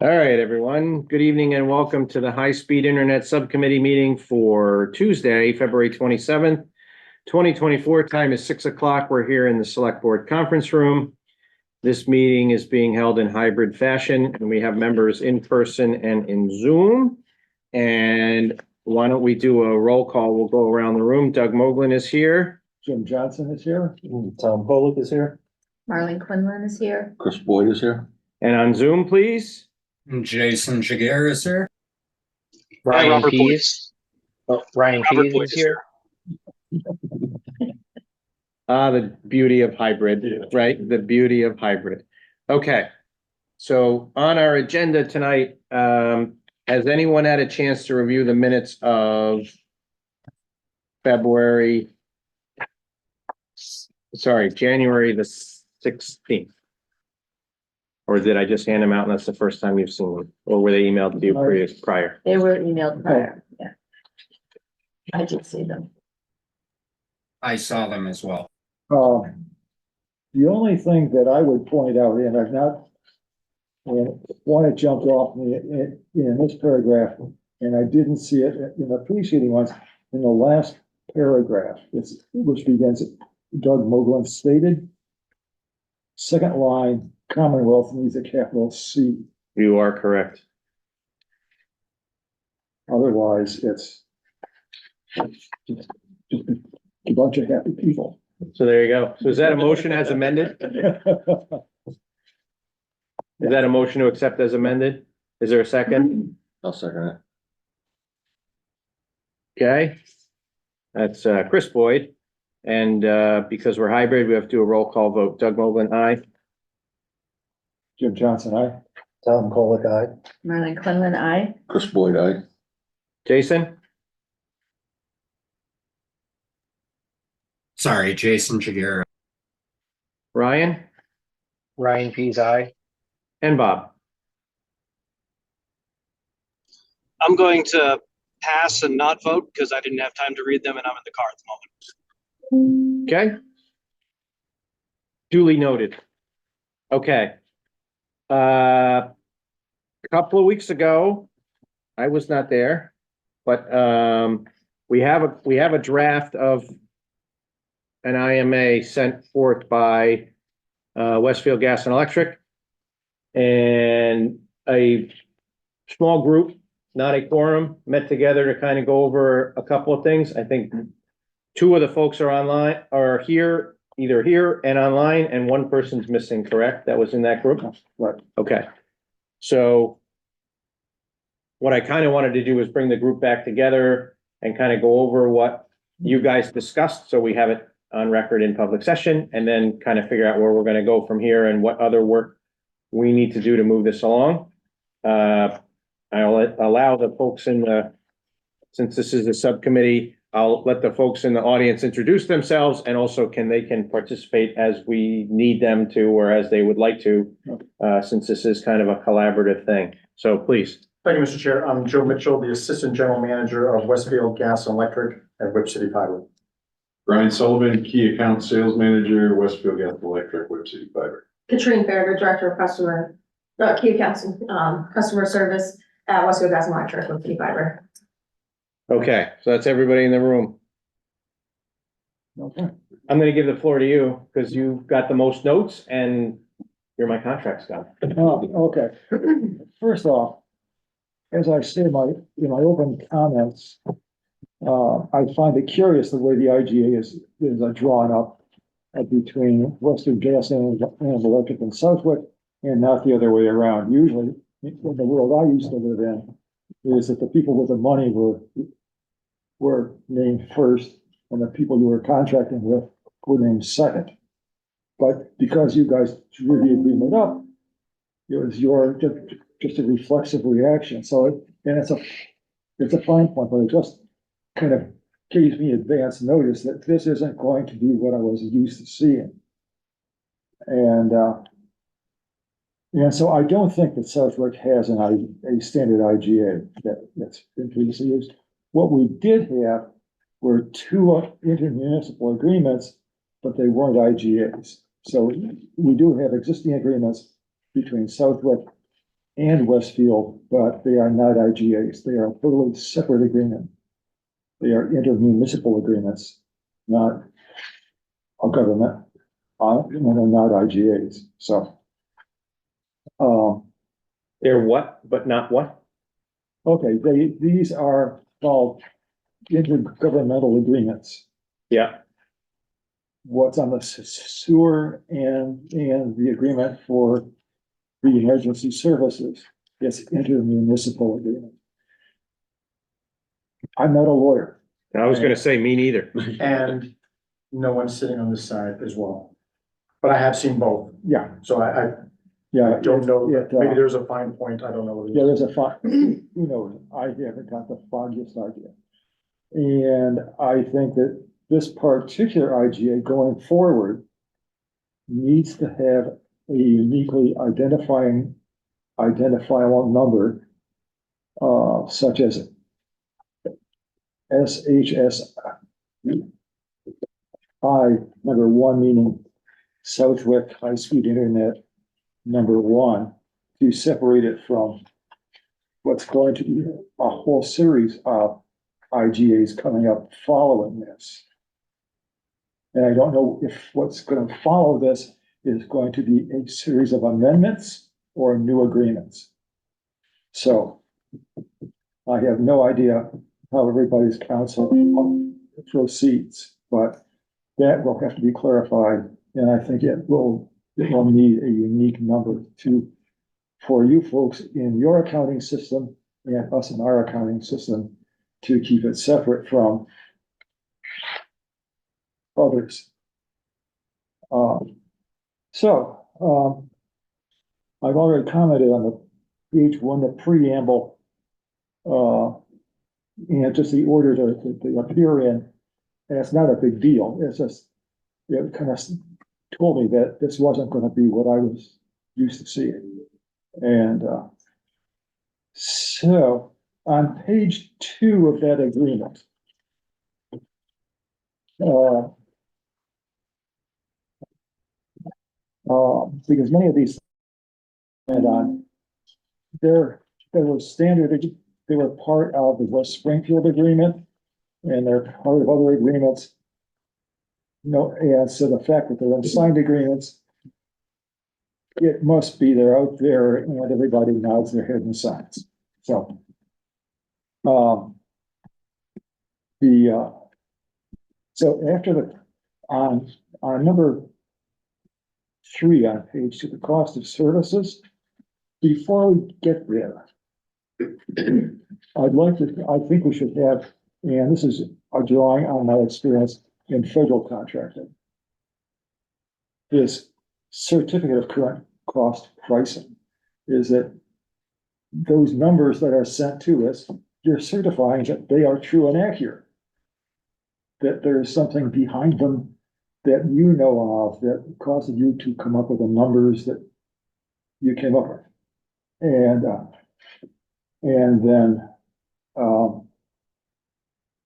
All right, everyone. Good evening and welcome to the High Speed Internet Subcommittee meeting for Tuesday, February 27th, 2024. Time is 6 o'clock. We're here in the Select Board Conference Room. This meeting is being held in hybrid fashion, and we have members in person and in Zoom. And why don't we do a roll call? We'll go around the room. Doug Moglen is here. Jim Johnson is here. Tom Pollock is here. Marlene Quinlan is here. Chris Boyd is here. And on Zoom, please. Jason Jaguar is here. Ryan Pease. Ryan Pease is here. The beauty of hybrid, right? The beauty of hybrid. Okay. So on our agenda tonight, has anyone had a chance to review the minutes of January the 16th? Or did I just hand them out and that's the first time you've seen them? Or were they emailed to you prior? They were emailed prior, yeah. I did see them. I saw them as well. The only thing that I would point out, and I've not, and one that jumped off me in this paragraph, and I didn't see it in the preceding ones, in the last paragraph, which begins, Doug Moglen stated, second line, Commonwealth needs a capital C. You are correct. Otherwise, it's just a bunch of happy people. So there you go. So is that a motion as amended? Is that a motion to accept as amended? Is there a second? I'll second it. Okay. That's Chris Boyd. And because we're hybrid, we have to do a roll call vote. Doug Moglen, aye. Jim Johnson, aye. Tom Pollock, aye. Marlene Quinlan, aye. Chris Boyd, aye. Jason? Sorry, Jason Jaguar. Ryan? Ryan Pease, aye. And Bob? I'm going to pass and not vote because I didn't have time to read them and I'm in the car at the moment. Okay. Duly noted. Okay. A couple of weeks ago, I was not there, but we have a draft of an IMA sent forth by Westfield Gas and Electric, and a small group, not a quorum, met together to kind of go over a couple of things. I think two of the folks are online, are here, either here and online, and one person's missing, correct? That was in that group? Right. Okay. So what I kind of wanted to do is bring the group back together and kind of go over what you guys discussed, so we have it on record in public session, and then kind of figure out where we're going to go from here and what other work we need to do to move this along. I'll allow the folks since this is a subcommittee, I'll let the folks in the audience introduce themselves, and also they can participate as we need them to, or as they would like to, since this is kind of a collaborative thing. So please. Thank you, Mr. Chair. I'm Joe Mitchell, the Assistant General Manager of Westfield Gas and Electric at Whip City Fiber. Brian Sullivan, Key Account Sales Manager, Westfield Gas and Electric, Whip City Fiber. Katrine Farragut, Director of Key Accounts, Customer Service at Westfield Gas and Electric, Whip City Fiber. Okay, so that's everybody in the room. Okay. I'm gonna give the floor to you, because you've got the most notes and you're my contracts guy. Okay. First off, as I say in my open comments, I find it curious the way the IGA is drawn up between Western Gas and Electric and Southwick, and not the other way around. Usually, in the world I used to live in, is that the people with the money were named first, and the people you were contracting with were named second. But because you guys drew the agreement up, it was just a reflexive reaction. So it's a fine point, but it just kind of gives me advance notice that this isn't going to be what I was used to seeing. And so I don't think that Southwick has a standard IGA that's been previously used. What we did have were two intermunicipal agreements, but they weren't IGAs. So we do have existing agreements between Southwick and Westfield, but they are not IGAs. They are a totally separate agreement. They are intermunicipal agreements, not a government, and they're not IGAs, so. They're what, but not what? Okay, these are called intergovernmental agreements. Yeah, What's on the sewer and the agreement for the emergency services, it's intermunicipal agreement. I'm not a lawyer. I was gonna say me neither. And no one's sitting on this side as well. But I have seen both, Yeah, so I yeah. don't know, It, maybe there's a fine point, I don't know. what it is. Yeah, there's a fog, who knows, I haven't got the foggiest idea. And I think that this particular IGA going forward needs to have a uniquely identifiable number, such as number one, meaning Southwick High-Speed Internet, number one, to separate it from what's going to be a whole series of IGAs coming up following this. And I don't know if what's going to follow this is going to be a series of amendments or new agreements. So I have no idea how everybody's council proceeds, but that will have to be clarified. And I think it will need a unique number for you folks in your accounting system and us in our accounting system to keep it separate from others. I've already commented on the page one, the preamble, and just the order to appear in, and it's not a big deal. It's just, it kind of told me that this wasn't going to be what I was used to seeing. And so on page 2 of that agreement, because many of these and on there was standard, they were part of the West Springfield agreement, and they're part of other agreements. No, and so the fact that they're unsigned agreements, it must be they're out there and everybody nods their head and signs. So so after on number 3 on page 2, the cost of services, before we get there, I think we should have, and this is a drawing on my experience in federal contracting, this certificate of current cost pricing is that those numbers that are sent to us, you're certifying that they are true and accurate, that there is something behind them that you know of that caused you to come up with the numbers that you came up with. And then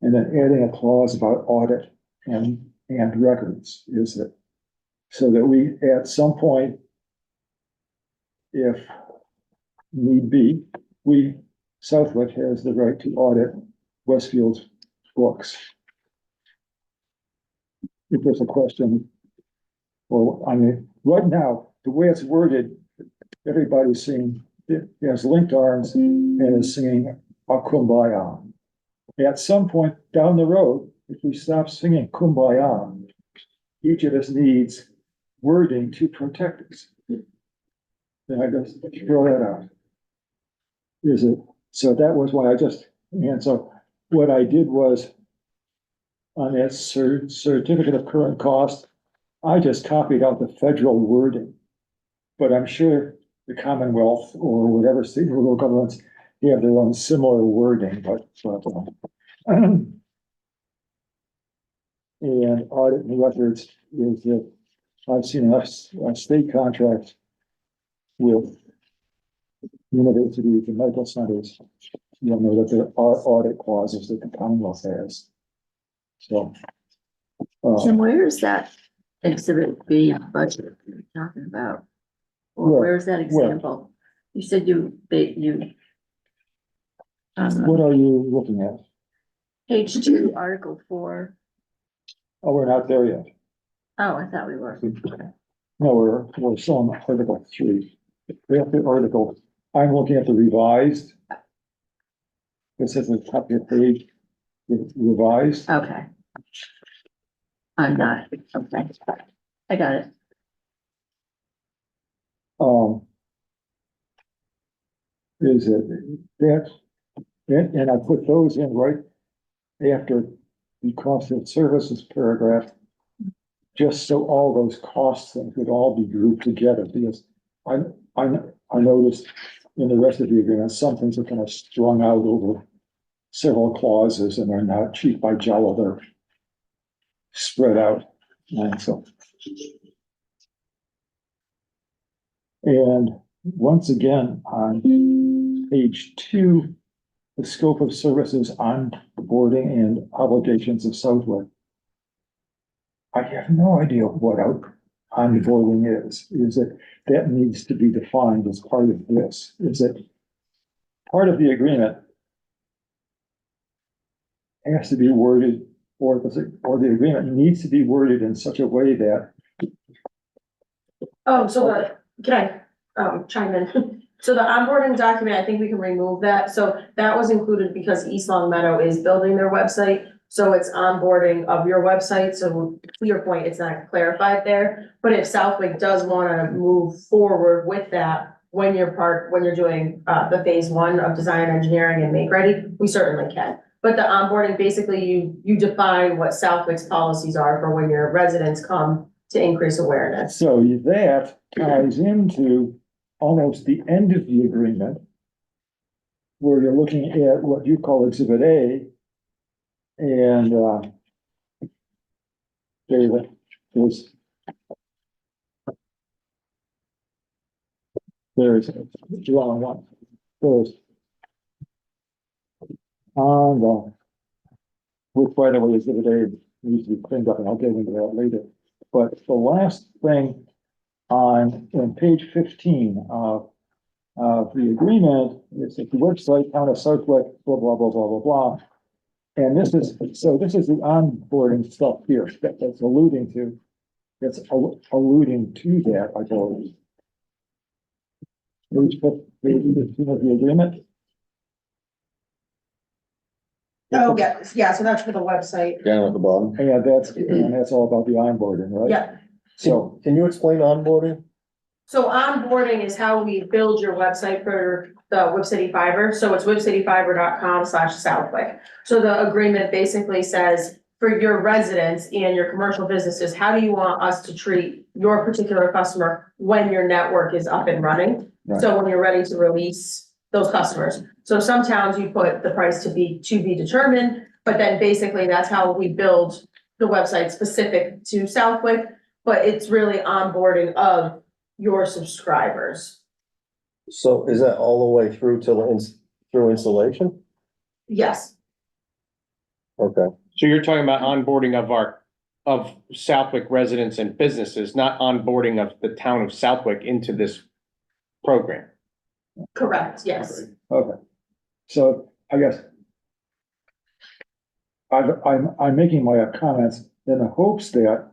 adding a clause about audit and records is that, so that we, at some point, if need be, Southwick has the right to audit Westfield's books. If there's a question, well, I mean, right now, the way it's worded, everybody's saying it has linked arms and is singing a Kumbaya. At some point down the road, if we stop singing Kumbaya, each of us needs wording to protect us. Then I just throw that out. Is it? So that was why and so what I did was on that certificate of current cost, I just copied out the federal wording. But I'm sure the Commonwealth or whatever state or local governments have their own similar wording, and audit and records is that I've seen enough state contracts with universities and medical centers. You'll know that there are audit clauses that the Commonwealth has. So. Jim, where is that exhibit B budget you're talking about? Or Where? where's that example? You said you. What are you looking at? Page 2, Article 4. Oh, we're not there yet. Oh, I thought we were. No, we're still on Article 3. We have the article, I'm looking at the revised. It says at the top of the page, revised. Okay. I'm not, okay. I got it. Is it that, and I put those in right after the cost of services paragraph. Just so all those costs things would all be grouped together, because I noticed in the rest of the agreement, some things are kind of strung out over several clauses and are not cheap by Jell, they're spread out, and so. And once again, on page 2, the scope of services, onboarding and obligations of Southwick. I have no idea what onboarding is. Is it, that needs to be defined as part of this? Is it part of the agreement? Has to be worded, or the agreement needs to be worded in such a way that. Oh, so can I chime in? So the onboarding document, I think we can remove that. So that was included because East Long Meadow is building their website. So it's onboarding of your website. So to your point, it's not clarified there. But if Southwick does want to move forward with that, when you're doing the phase 1 of design, engineering and make ready, we certainly can. But the onboarding, basically you define what Southwick's policies are for when your residents come to increase awareness. So that ties into almost the end of the agreement, where you're looking at what you call Exhibit A. And there's the wrong one. There's on the, which by the way, Exhibit A needs to be cleaned up, and I'll get into that later. But the last thing on page 15 of the agreement is that the website, town of Southwick, blah, blah, blah, blah, blah, blah. And this is the onboarding stuff here that's alluding to that, I believe. Page 15 of the agreement. Oh, yeah, so that's for the website. Down at the bottom. And that's all about the onboarding, right? Yeah. So, Can you explain onboarding? So onboarding is how we build your website for the Whip City Fiber. So it's whipcityfiber.com/Southwick. So the agreement basically says for your residents and your commercial businesses, how do you want us to treat your particular customer when your network is up and running? Right. So when you're ready to release those customers. So some towns you put the price to be determined, but then basically that's how we build the website specific to Southwick. But it's really onboarding of your subscribers. So is that all the way through through installation? Yes, Okay. So you're talking about onboarding of Southwick residents and businesses, not onboarding of the town of Southwick into this program. correct, yes. okay. So I guess I'm making my comments in the hopes that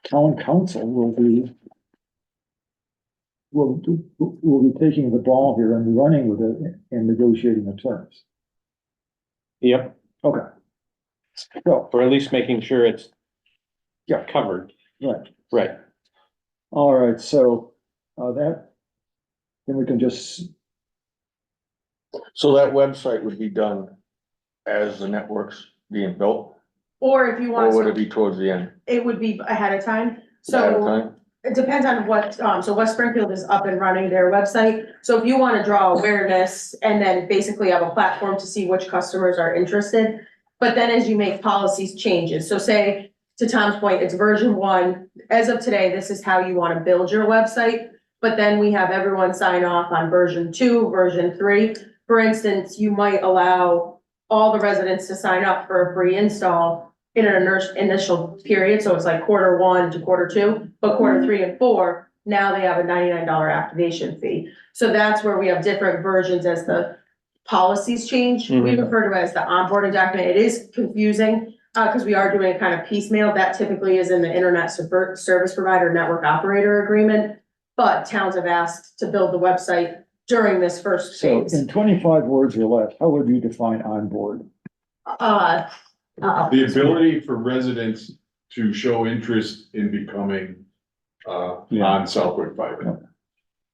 town council will be taking the ball here and running with it and negotiating the terms. Yep, Okay. So, or at least making sure it's Yeah. covered. right, Right. all right, so, then we can just, So that website would be done as the network's being built, Or if you or would it want, be towards the end? it would be ahead of time. Ahead of So time? it depends on what, so West Springfield is up and running their website. So if you want to draw awareness and then basically have a platform to see which customers are interested. But then as you make policies changes, so say to Tom's point, it's version 1. As of today, this is how you want to build your website. But then we have everyone sign off on version 2, version 3. For instance, you might allow all the residents to sign up for a free install in an initial period. So it's like quarter 1 to quarter 2, but quarter 3 and 4, now they have a $99 activation fee. So that's where we have different versions as the policies change. We Mhm. refer to it as the onboarding document. It is confusing, because we are doing it kind of piecemeal. That typically is in the internet service provider network operator agreement. But towns have asked to build the website during this first So phase. in 25 words or less, how would you define onboard? The ability for residents to show interest in becoming, Yeah. on Southwick Fiber.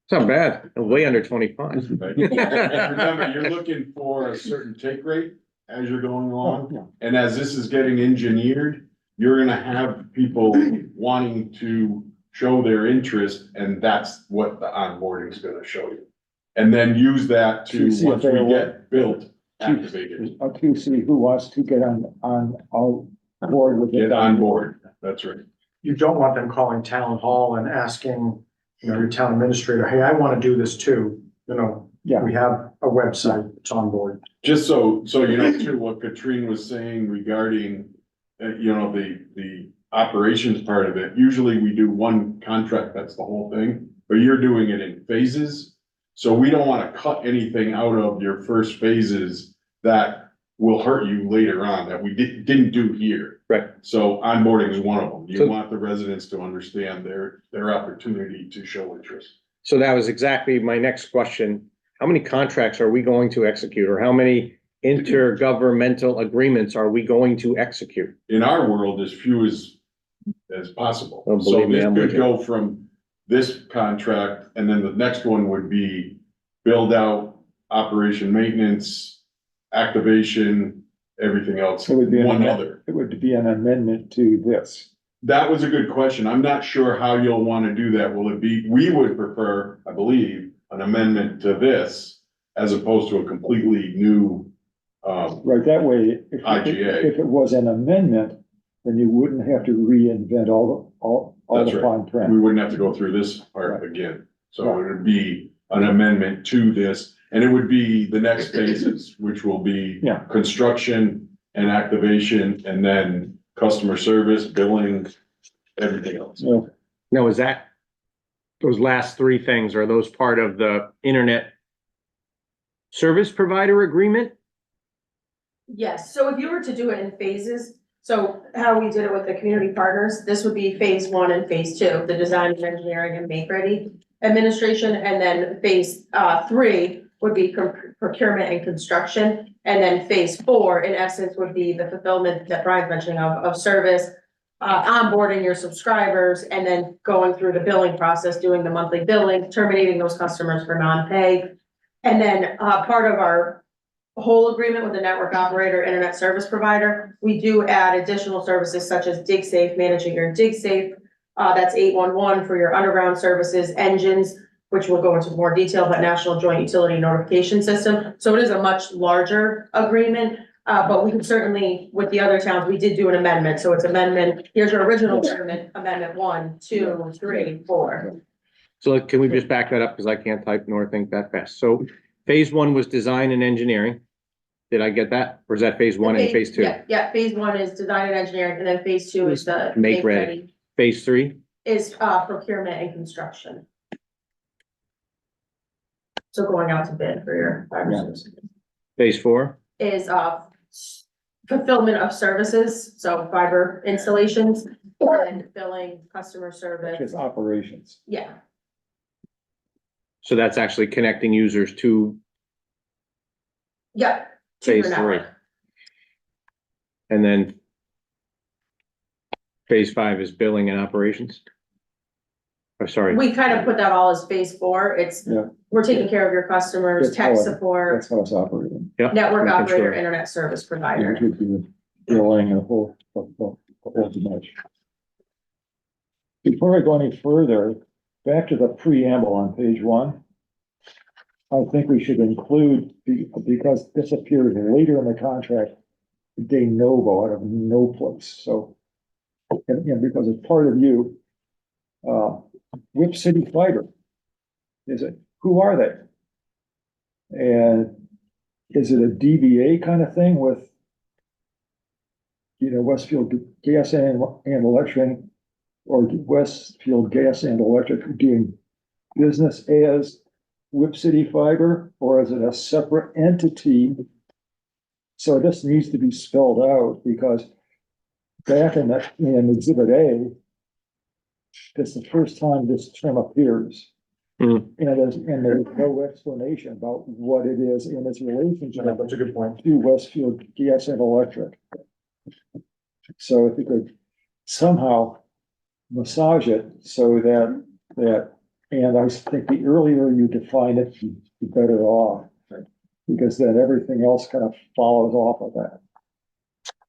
It's not bad, way under 25. Right? Remember, you're looking for a certain take rate as you're going along. Yeah. And as this is getting engineered, you're gonna have people wanting to show their interest, and that's what the onboarding is gonna show you. And then use that to, To see if once we they're- get built, activate it, To see who wants to get on board with it. get on board, that's right. You don't want them calling town hall and asking, your town administrator, hey, I want to do this too. Yeah. We have a website, it's on board. Just so you know too, what Katrine was saying regarding, the operations part of it, usually we do one contract, that's the whole thing, but you're doing it in phases. So we don't wanna cut anything out of your first phases that will hurt you later on, that we didn't do here. Right. So onboarding is one of them. You So- want the residents to understand their opportunity to show interest. So that was exactly my next question. How many contracts are we going to execute, or how many intergovernmental agreements are we going to execute? In our world, as few as possible. Oh, So believe me, this I'm with could you. go from this contract, and then the next one would be build out, operation maintenance, activation, everything else, It would be an one amendment. other. It would be an amendment to this. That was a good question. I'm not sure how you'll wanna do that. Will it be, we would prefer, I believe, an amendment to this as opposed to a completely new, Right, that way, IGA. if it was an amendment, then you wouldn't have to reinvent all That's the right. fine we print. wouldn't have to go through this part again. So it would be an amendment to this, and it would be the next phases, which will be Yeah. construction and activation, and then customer service, billing, everything else. So, Now, is that, those last three things, are those part of the internet service provider agreement? Yes, so if you were to do it in phases, so how we did it with the community partners, this would be phase one and phase two, the design and engineering and make ready administration, and then phase three would be procurement and construction. And then phase four, in essence, would be the fulfillment that Brian's mentioning of service, onboarding your subscribers, and then going through the billing process, doing the monthly billing, terminating those customers for non-pay. And then part of our whole agreement with the network operator, internet service provider, we do add additional services such as DigSafe, managing your DigSafe. That's 811 for your underground services, engines, which we'll go into more detail, but National Joint Utility Notification System. So it is a much larger agreement, but we can certainly, with the other towns, we did do an amendment. So it's amendment, here's your original agreement, amendment 1, 2, 3, 4. So can we just back that up, because I can't type nor think that fast. So phase one was design and engineering. Did I get that? Or is that phase one and phase two? Yeah, phase one is design and engineering, and then phase two is the Make ready. Phase three? is procurement and construction. So going out to bid for your fiber Yeah. services Phase four? is fulfillment of services, so fiber installations and billing, customer service. just operations. Yeah, So that's actually connecting users to yeah. to your phase three. network. And then phase five is billing and operations? Oh, sorry, We kind of put that all as phase four. It's, Yeah. we're taking care of your customers, That's tech how it- support, That's how it's operating. yeah. network making operator, sure. internet service It provider. would be billing and a whole bunch. Before I go any further, back to the preamble on page 1. I think we should include, because this appears later in the contract, de novo out of no place, so. And because it's part of you. Whip City Fiber. Who are they? And is it a DBA kind of thing with? Westfield Gas and Electric or Westfield Gas and Electric doing business as Whip City Fiber, or is it a separate entity? So this needs to be spelled out, because back in Exhibit A, this is the first time this term appears. Hmm. And there's no explanation about what it is in its relationship Yeah, that's a good point. to Westfield Gas and Electric. So if you could somehow massage it so that, and I think the earlier you define it, the better off. Because then everything else kind of follows off of that.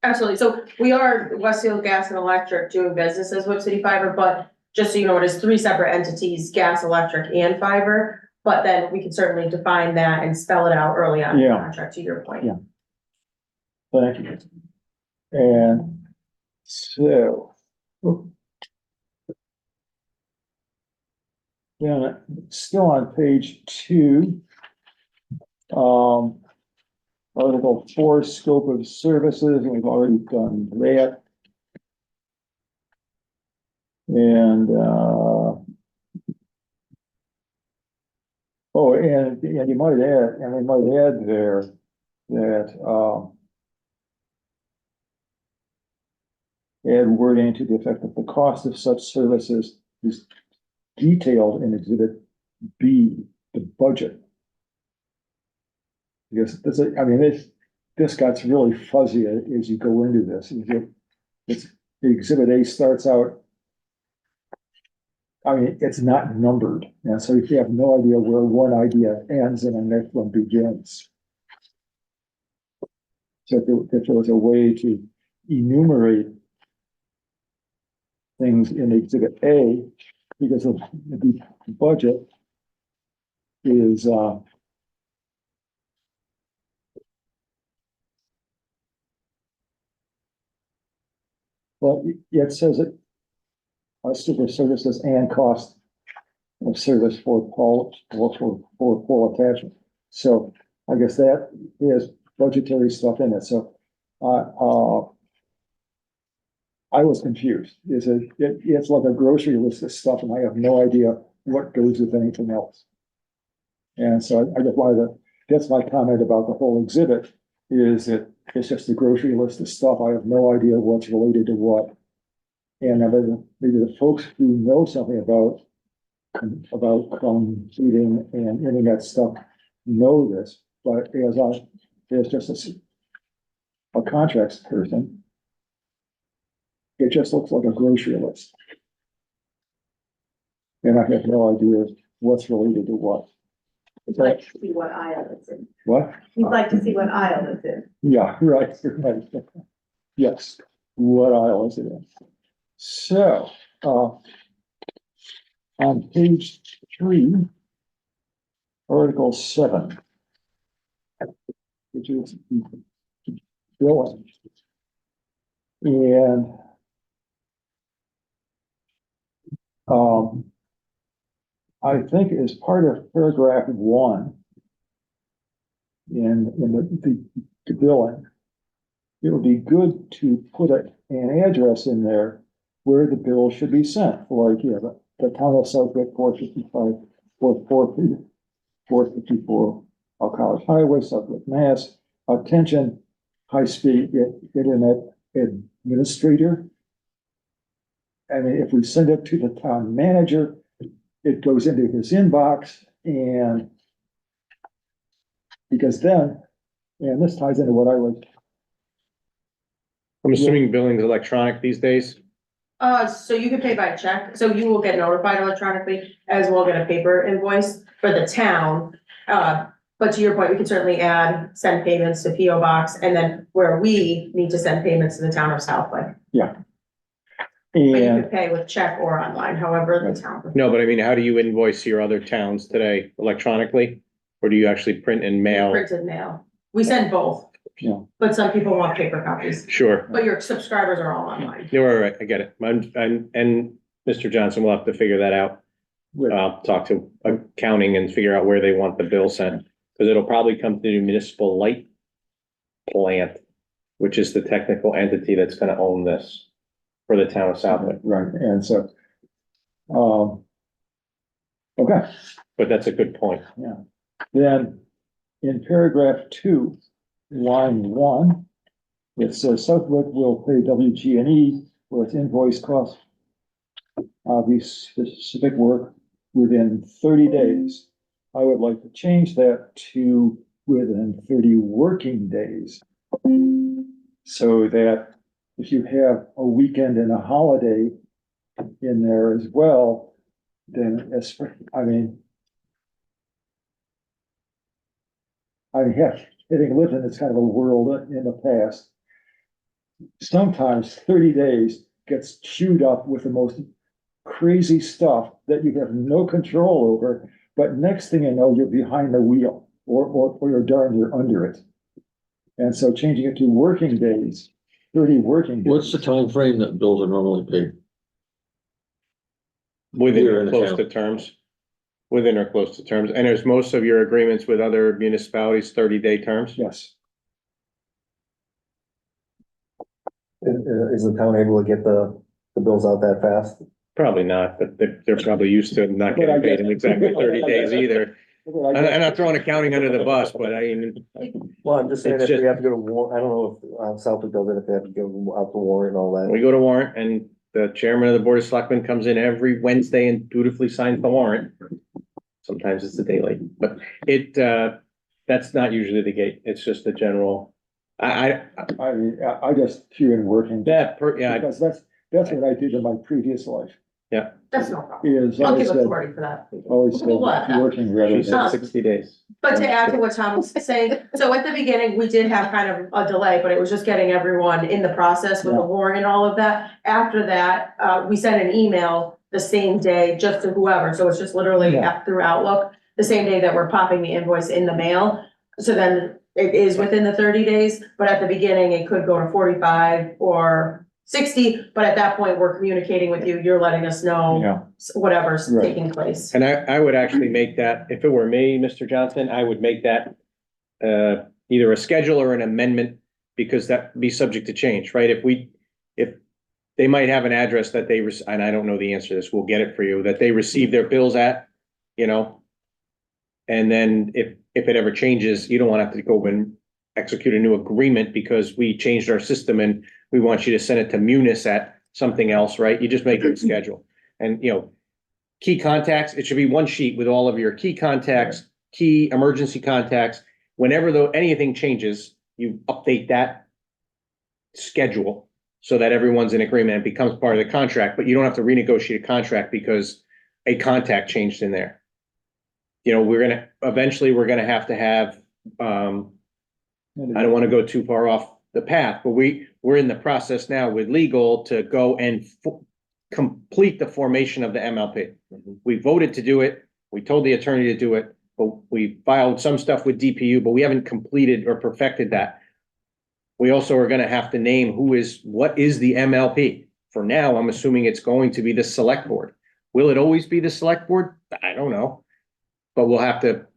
Absolutely. So we are Westfield Gas and Electric doing business as Whip City Fiber, but just so you know, it is 3 separate entities, gas, electric, and fiber. But then we can certainly define that and spell it out early on in the Yeah. contract, to your point. Yeah. Thank you. And so. Then, still on page 2. Article 4, scope of services, we've already done that. And, and you might add, and we might add there that, add wording to the effect that the cost of such services is detailed in Exhibit B, the budget. Because this, I mean, this got really fuzzy as you go into this. It's, the Exhibit A starts out, I mean, it's not numbered, and so you have no idea where one idea ends and the next one begins. So if there was a way to enumerate things in Exhibit A, because of the budget is, well, it says it, super services and cost of service for pole attachment. So I guess that is budgetary stuff in it. So, I was confused. It's like a grocery list of stuff and I have no idea what goes with anything else. And so I just wanted to, that's my comment about the whole exhibit, is that it's just a grocery list of stuff. I have no idea what's related to what. And maybe the folks who know something about computing and internet stuff know this, but as just a contracts person, it just looks like a grocery list. And I have no idea what's related to what. You'd like to see what aisle it's in. What? You'd like to see what aisle it's in. Yeah, right. Yes, what aisle is it in? So, on page 3, Article 7, which is billing. And I think as part of paragraph 1 in the billing, it would be good to put an address in there where the bill should be sent. Like, yeah, the town of Southwick, 455, 454, College Highway, Southwick, Mass. Attention, high-speed internet administrator. I mean, if we send it to the town manager, it goes into his inbox, and because then, and this ties into what I was. I'm assuming billing's electronic these days. So you can pay by check, so you will get notified electronically, as we'll get a paper invoice for the town. But to your point, we can certainly send payments to PO Box, and then where we need to send payments to the town of Southwick. Yeah. But you And can pay with check or online, however the town. No, but I mean, how do you invoice your other towns today? Electronically? Or do you actually print and mail? Printed mail. We send both. Yeah. But some people want paper copies, Sure. but your subscribers are all online. You're right, I get it. And Mr. Johnson will have to figure that out. Talk to accounting and figure out where they want the bill sent. Because it'll probably come to the municipal light plant, which is the technical entity that's gonna own this. for the town of Southwick. Right, and so, okay, But that's a good point. then in paragraph 2, line 1, it says Southwick will pay WG&E for its invoice costs of the specific work within 30 days. I would like to change that to within 30 working days. So that if you have a weekend and a holiday in there as well, then it's, I mean, having lived in this kind of a world in the past, sometimes 30 days gets chewed up with the most crazy stuff that you have no control over, but next thing you know, you're behind the wheel, or you're darn near under it. And so changing it to working days, 30 working days. What's the time frame that bills are normally paid? Within Here or in close town. to terms. Within or close to terms. And there's most of your agreements with other municipalities, 30-day terms. Yes. Is the town able to get the bills out that fast? Probably not, but they're probably used to not But I getting paid guess- in exactly 30 days either. I'm not throwing accounting under the bus, but I mean, Well, I'm just saying It's if just- we have to go to war, I don't know if Southwick does it, if they have to go out to warrant and all that. we go to warrant and the chairman of the board of selectmen comes in every Wednesday and dutifully signs the warrant. Sometimes it's a day late, but that's not usually the case. It's just a general. I I just threw in working. yeah, Because that's what I did in my previous life, That's no problem. is I'll always give said, authority for that. always said We'll let that. working rather she said than. 60 days. But to add to what Tom was saying, so at the beginning, we did have kind of a delay, but it was just getting everyone in the process with the Yeah. warrant and all of that. After that, we sent an email the same day, just to whoever, so it's just literally Yeah. through Outlook, the same day that we're popping the invoice in the mail. So then it is within the 30 days, but at the beginning, it could go to 45 or 60, but at that point, we're communicating with you, you're letting us know Yeah, whatever's Right. taking place. And I would actually make that, if it were me, Mr. Johnson, I would make that either a schedule or an amendment, because that be subject to change, right? If they might have an address that they, and I don't know the answer to this, we'll get it for you, that they receive their bills at, you know? And then if it ever changes, you don't want to have to go and execute a new agreement because we changed our system and we want you to send it to Munis at something else, right? You just make it a schedule. And, you know, key contacts, it should be one sheet with all of your key contacts, key emergency contacts. Whenever anything changes, you update that schedule so that everyone's in agreement. It becomes part of the contract, but you don't have to renegotiate a contract because a contact changed in there. You know, eventually we're gonna have to have, I don't want to go too far off the path, but we're in the process now with legal to go and complete the formation of the MLP. We voted to do it. We told the attorney to do it, but we filed some stuff with DPU, but we haven't completed or perfected that. We also are going to have to name what is the MLP. For now, I'm assuming it's going to be the select board. Will it always be the select board? I don't know. But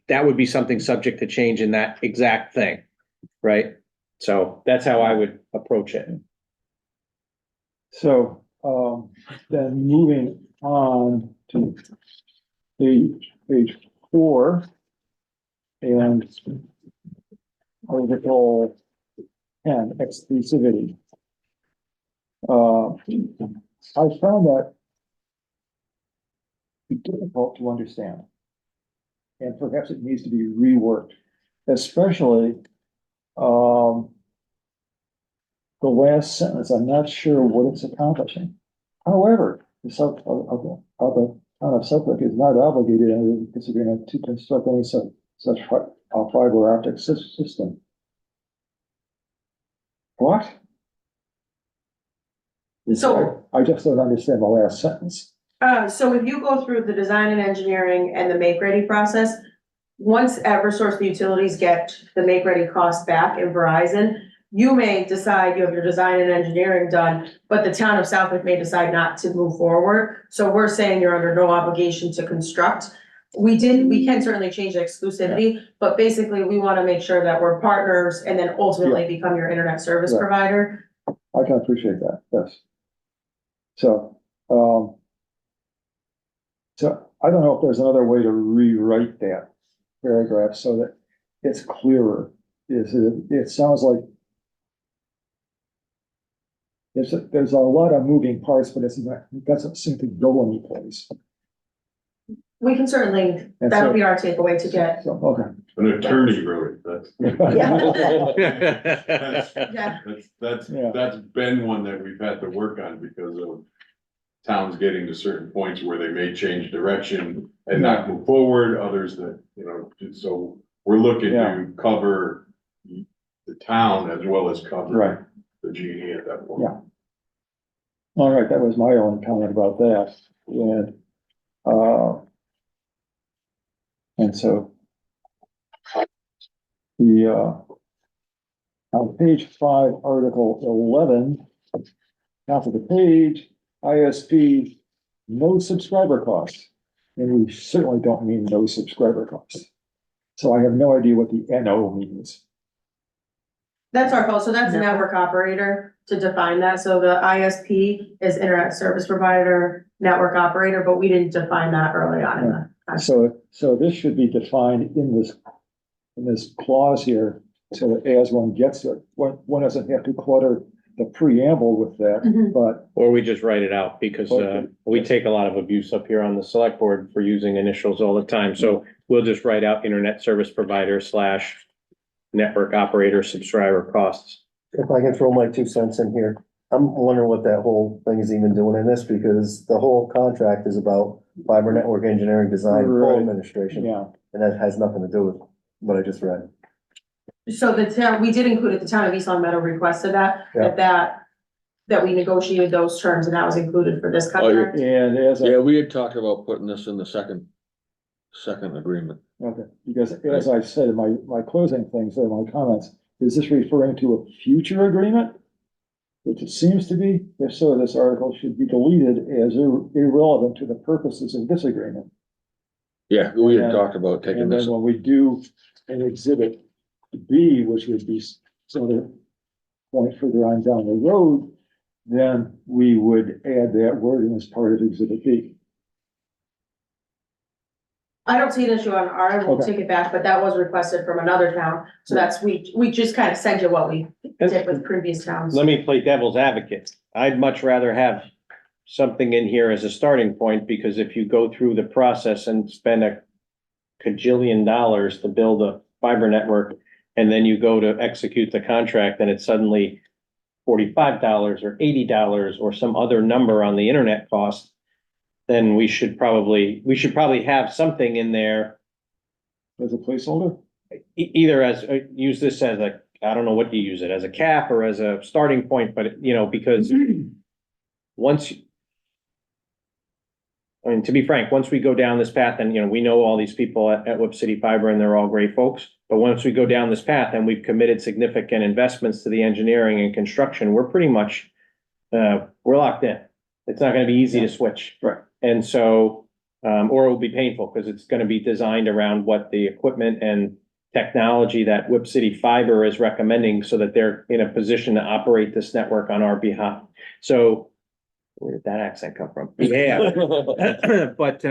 that would be something subject to change in that exact thing, right? So that's how I would approach it. so, then moving on to page 4. And article 10, exclusivity. I found that difficult to understand. And perhaps it needs to be reworked, especially, the last sentence. I'm not sure what it's accomplishing. However, the town of Suffolk is not obligated under this agreement to construct any such fiber optic system. What? So- I just don't understand the last sentence. So if you go through the design and engineering and the make-ready process, once Eversource, the utilities get the make-ready cost back in Verizon, you may decide you have your design and engineering done, but the town of Southwick may decide not to move forward. So we're saying you're under no obligation to construct. We can certainly change the exclusivity, but basically we want to make sure that we're partners and then ultimately become your internet service Right. provider. I can appreciate that, yes. So, so I don't know if there's another way to rewrite that paragraph so that it's clearer. It sounds like there's a lot of moving parts, but it doesn't seem to go anyplace. We can certainly, And that so- would be our takeaway to get. So, okay. An attorney wrote it, that's. Yeah. Yeah. That's been one that we've had to work on because of towns getting to certain points where they may change direction and not move forward, others that, you know, so we're looking Yeah. to cover the town as well as cover Right. the genie at that point. Yeah. All right, that was my only comment about that, and so on page 5, article 11, top of the page, ISP, no subscriber costs. And we certainly don't mean no subscriber costs. So I have no idea what the NO means. That's our fault. So that's the network operator to define that. So the ISP is internet service provider, network operator, but we didn't define that early on in the. So this should be defined in this clause here, so that as one gets it, one doesn't have to clutter the preamble with that, Mhm. but Or we just write it out because, we take a lot of abuse up here on the select board for using initials all the time. So we'll just write out internet service provider / network operator subscriber costs. If I can throw my 2 cents in here, I'm wondering what that whole thing is even doing in this, because the whole contract is about fiber network engineering, design, Right. pole administration, yeah. and that has nothing to do with what I just read. So the town, we did include it, the town of East Long Meadow requested that, that we negotiated those terms and that was included for this contract. And as Yeah, we had talked about putting this in the second agreement. okay, because as I said in my closing things, in my comments, is this referring to a future agreement? Which it seems to be. If so, this article should be deleted as irrelevant to the purposes of this agreement. Yeah, we had And- talked about taking And this, then when we do an exhibit B, which would be some other point further on down the road, then we would add that wording as part of exhibit B. I don't see an issue on our, we'll Okay. take it back, but that was requested from another town. So that's, we just kind of send you what we did with previous towns. Let me play devil's advocate. I'd much rather have something in here as a starting point, because if you go through the process and spend a cajillion dollars to build a fiber network, and then you go to execute the contract, and it's suddenly $45 or $80 or some other number on the internet cost, then we should probably have something in there, As a placeholder? either as, use this as a, I don't know what you use it, as a cap or as a starting point, but you know, because once, I mean, to be frank, once we go down this path, and you know, we know all these people at Whip City Fiber and they're all great folks. But once we go down this path and we've committed significant investments to the engineering and construction, we're pretty much, we're locked in. It's not gonna be easy to switch. Right. And so, or it will be painful because it's gonna be designed around what the equipment and technology that Whip City Fiber is recommending so that they're in a position to operate this network on our behalf. So where did that accent come from? Yeah. But,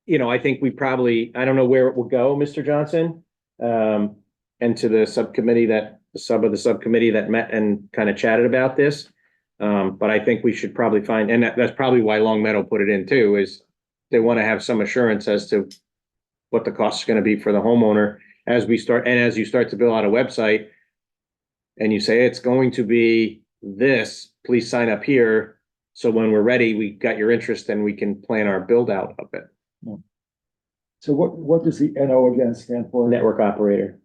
you know, I think we probably, I don't know where it will go, Mr. Johnson. And to the subcommittee the subcommittee that met and kind of chatted about this. But I think we should probably find, and that's probably why Long Meadow put it in too, is they want to have some assurance as to what the cost is going to be for the homeowner as we start, and as you start to build out a website and you say it's going to be this, please sign up here. So when we're ready, we got your interest and we can plan our build out of it. So what does the NO again stand for? Network operator.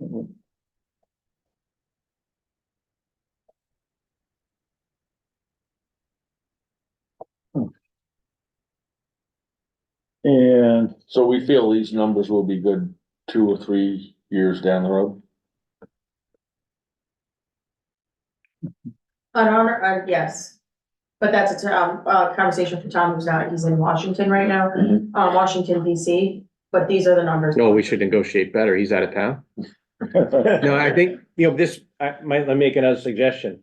And so we feel these numbers will be good 2 or 3 years down the road. On our, yes. But that's a conversation for Tom, who's not, he's in Washington right now, Washington DC, but these are the numbers. No, we should negotiate better. He's out of town. No, I think, you know, this, let me make another suggestion.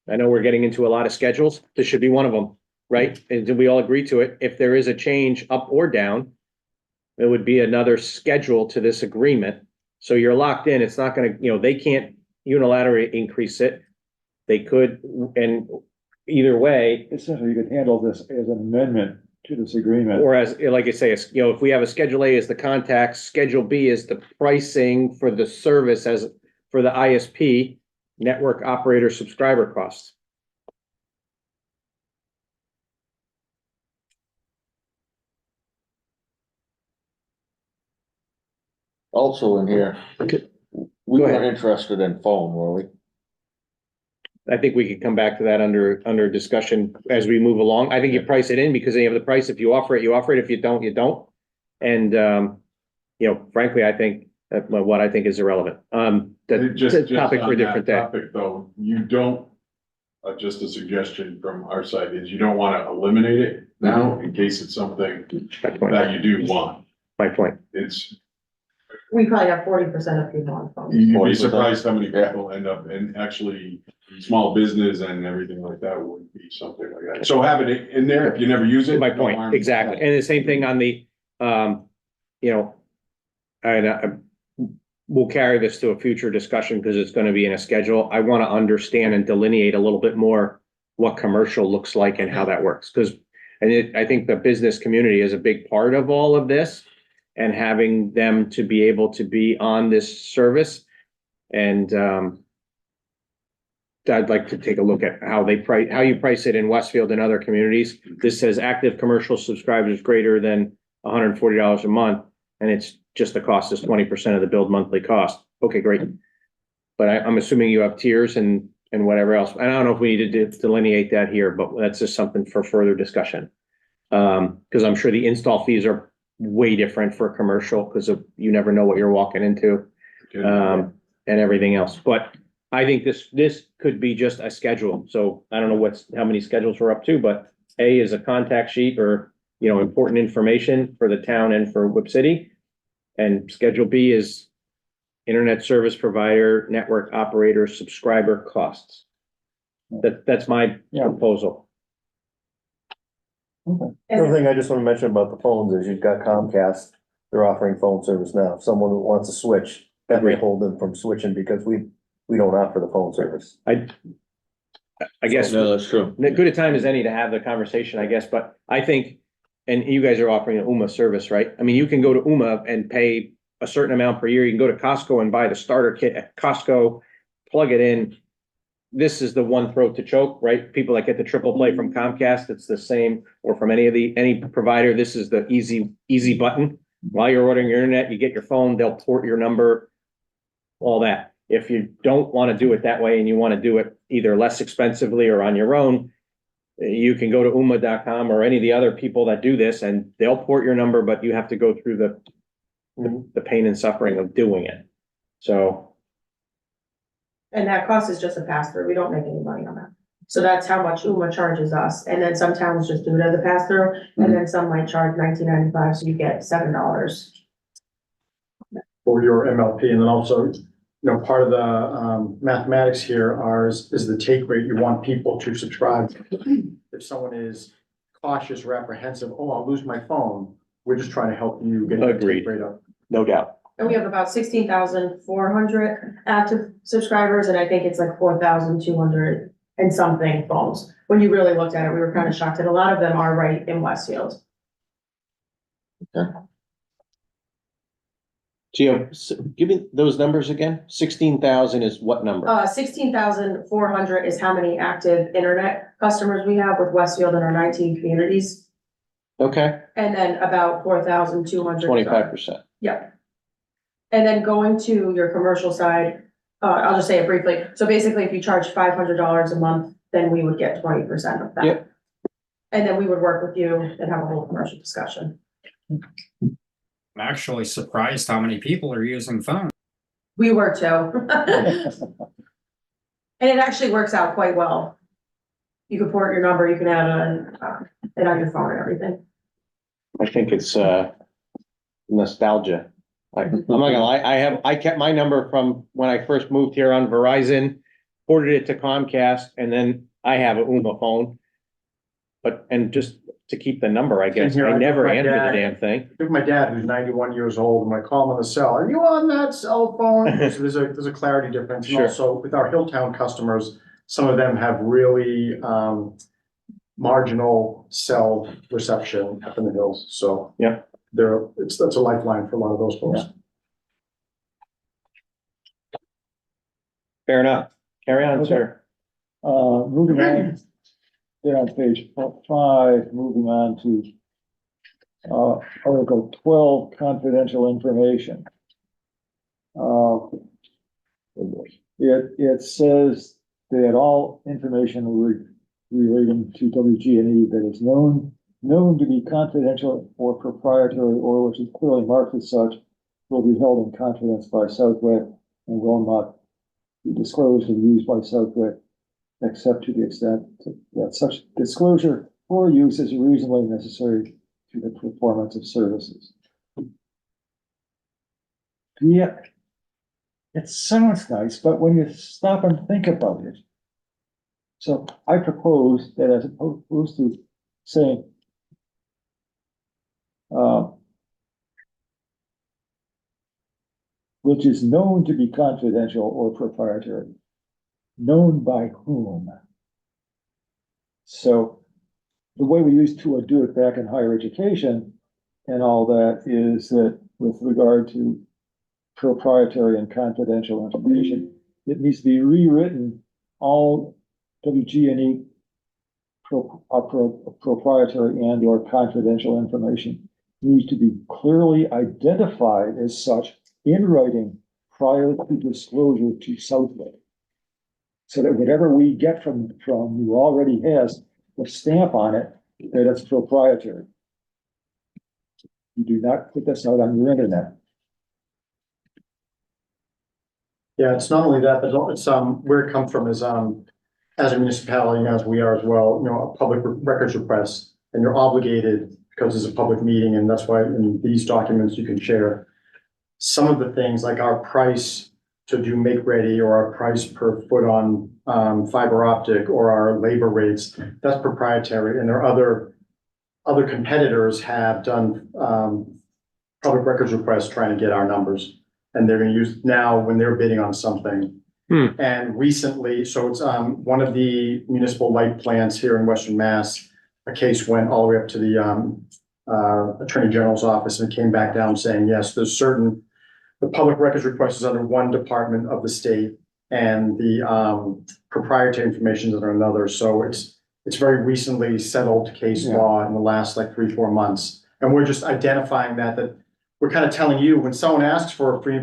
I know we're getting into a lot of schedules. This should be one of them. right? And did we all agree to it? If there is a change up or down, it would be another schedule to this agreement. So you're locked in. It's not gonna, they can't unilaterally increase it. They could, and either way, Essentially, you could handle this as an amendment to this agreement. or as, like I say, if we have a Schedule A as the contacts, Schedule B is the pricing for the service as, for the ISP, network operator subscriber costs. Also in here, we Go ahead. weren't interested in phone, were we? I think we could come back to that under discussion as we move along. I think you price it in because then you have the price. If you offer it, you offer it. If you don't, you don't. And, frankly, I think what I think is irrelevant. That's a topic for a different day. Topic though, you don't, just a suggestion from our side is you don't wanna eliminate it now in case it's something My point. that you do want. My point. It's, We probably have 40% of people on phones. you'd be 40%. surprised how many people end up in actually small business and everything like that would be something like that. So have it in there if you never use it. My no point, harm. exactly. And the same thing on the, and we'll carry this to a future discussion because it's gonna be in a schedule. I want to understand and delineate a little bit more what commercial looks like and how that works. Because, I think the business community is a big part of all of this and having them to be able to be on this service. And, I'd like to take a look at how you price it in Westfield and other communities. This says active commercial subscribers greater than $140 a month, and it's just the cost is 20% of the billed monthly cost. Okay, great. But I'm assuming you have tiers and whatever else. And I don't know if we need to delineate that here, but that's just something for further discussion. Because I'm sure the install fees are way different for commercial because you never know what you're walking into. And everything else. But I think this could be just a schedule. So I don't know how many schedules we're up to, but A is a contact sheet or, important information for the town and for Whip City. And Schedule B is internet service provider, network operator, subscriber costs. That's my proposal. Okay. The other thing I just wanna mention about the phones is you've got Comcast, they're offering phone service now. If someone wants to switch, that may hold them from switching because we don't offer the phone service. I guess. No, that's true. Good a time as any to have the conversation, I guess, but I think, and you guys are offering an UMA service, right? I mean, you can go to UMA and pay a certain amount per year. You can go to Costco and buy the starter kit at Costco, plug it in. This is the one throat to choke, right? People that get the triple play from Comcast, it's the same, or from any provider, this is the easy button. While you're ordering your internet, you get your phone, they'll port your number, all that. If you don't want to do it that way and you want to do it either less expensively or on your own, you can go to uma.com or any of the other people that do this and they'll port your number, but you have to go through the pain and suffering of doing it. So. And that cost is just a pass through. We don't make any money on that. So that's how much UMA charges us. And then some towns just do it as a pass through, and then some might charge $19.95, so you get $7. For your MLP, and then also, part of the mathematics here is the take rate. You want people to subscribe. If someone is cautious or apprehensive, I'll lose my phone, we're just trying to help you get the Agreed. take rate up. No doubt. And we have about 16,400 active subscribers, and I think it's like 4,200 and something phones. When you really looked at it, we were kind of shocked that a lot of them are right in Westfield. Gio, give me those numbers again. 16,000 is what number? 16,400 is how many active internet customers we have with Westfield in our 19 communities. Okay, And then about 4,200. 25%. Yep. And then going to your commercial side, I'll just say it briefly. So basically, if you charge $500 a month, then we would get 20% of that. Yep. And then we would work with you and have a whole commercial discussion. I'm actually surprised how many people are using phones. We were too. And it actually works out quite well. You can port your number, you can add it on your phone and everything. I think it's nostalgia. I'm not gonna lie, I kept my number from when I first moved here on Verizon, ported it to Comcast, and then I have a UMA phone. but, and just to keep the number, I guess, here, I I never my answer the dad- damn thing. Look at my dad, who's 91 years old, and I call him on the cell, are you on that cell phone? So there's a clarity difference. And Sure. also with our Hilltown customers, some of them have really, marginal cell reception up in the hills, so. Yeah. That's a lifeline for a lot of those folks. Fair enough. Carry on, Okay. sir. Moving on, there on page 5, moving on to Article 12, confidential information. It says that all information relating to WG&E that is known to be confidential or proprietary, or which is clearly marked as such, will be held in confidence by Southwick and will not be disclosed and used by Southwick, except to the extent that such disclosure or use is reasonably necessary to the performance of services. Yeah, it sounds nice, but when you stop and think about it, so I propose that as opposed to saying, which is known to be confidential or proprietary, known by whom? So the way we used to do it back in higher education and all that is that with regard to proprietary and confidential information, it needs to be rewritten. All WG&E proprietary and or confidential information needs to be clearly identified as such in writing prior to disclosure to Southwick. So that whatever we get from who already has the stamp on it, that it's proprietary. You do not put this out on your internet. Yeah, it's not only that, but it's, where it comes from is, as a municipality, as we are as well, a public records request, and you're obligated, because it's a public meeting, and that's why in these documents you can share some of the things like our price to do make ready, or our price per foot on, fiber optic, or our labor rates, that's proprietary, and there are other competitors have done, public records requests trying to get our numbers. And they're gonna use now when they're bidding on something. And recently, so it's one of the municipal light plants here in Western Mass, a case went all the way up to the Attorney General's office and came back down saying, yes, the public records request is under one department of the state and the proprietary information is under another. So it's very recently settled case law in the last like 3-4 months. And we're just identifying that we're kind of telling you, when someone asks for a free,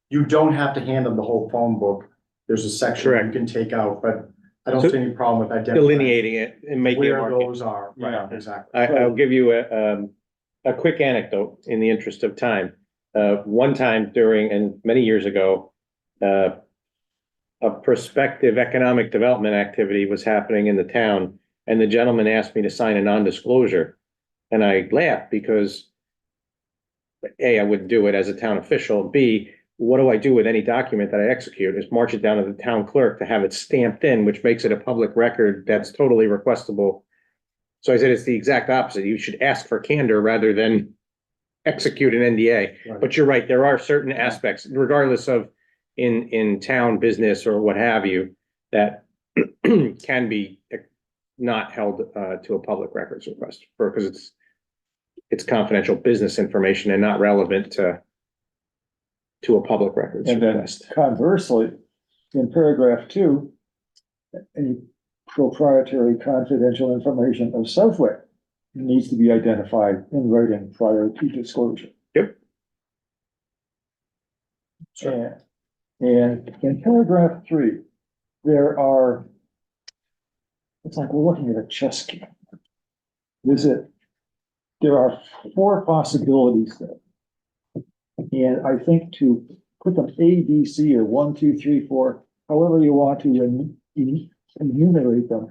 you don't have to hand them the whole phone book. There's a section you can take out, but I don't see any problem with identifying Delineating it and making it where market. those are. Yeah. Right, exactly. I'll give you a quick anecdote in the interest of time. One time and many years ago, a prospective economic development activity was happening in the town, and the gentleman asked me to sign a non-disclosure. And I laughed because A, I wouldn't do it as a town official. B, what do I do with any document that I execute? Is march it down to the town clerk to have it stamped in, which makes it a public record that's totally requestable. So I said, it's the exact opposite. You should ask for candor rather than execute an NDA. Right. But you're right, there are certain aspects, regardless of in town business or what have you, that can be not held to a public records request because it's confidential business information and not relevant to a public records And then request. conversely, in paragraph 2, any proprietary confidential information of Southwick needs to be identified in writing prior to disclosure. Yep. And in paragraph 3, there are, it's like we're looking at a chess game. There are 4 possibilities there. And I think to put them A, B, C, or 1, 2, 3, 4, however you want to enumerate them,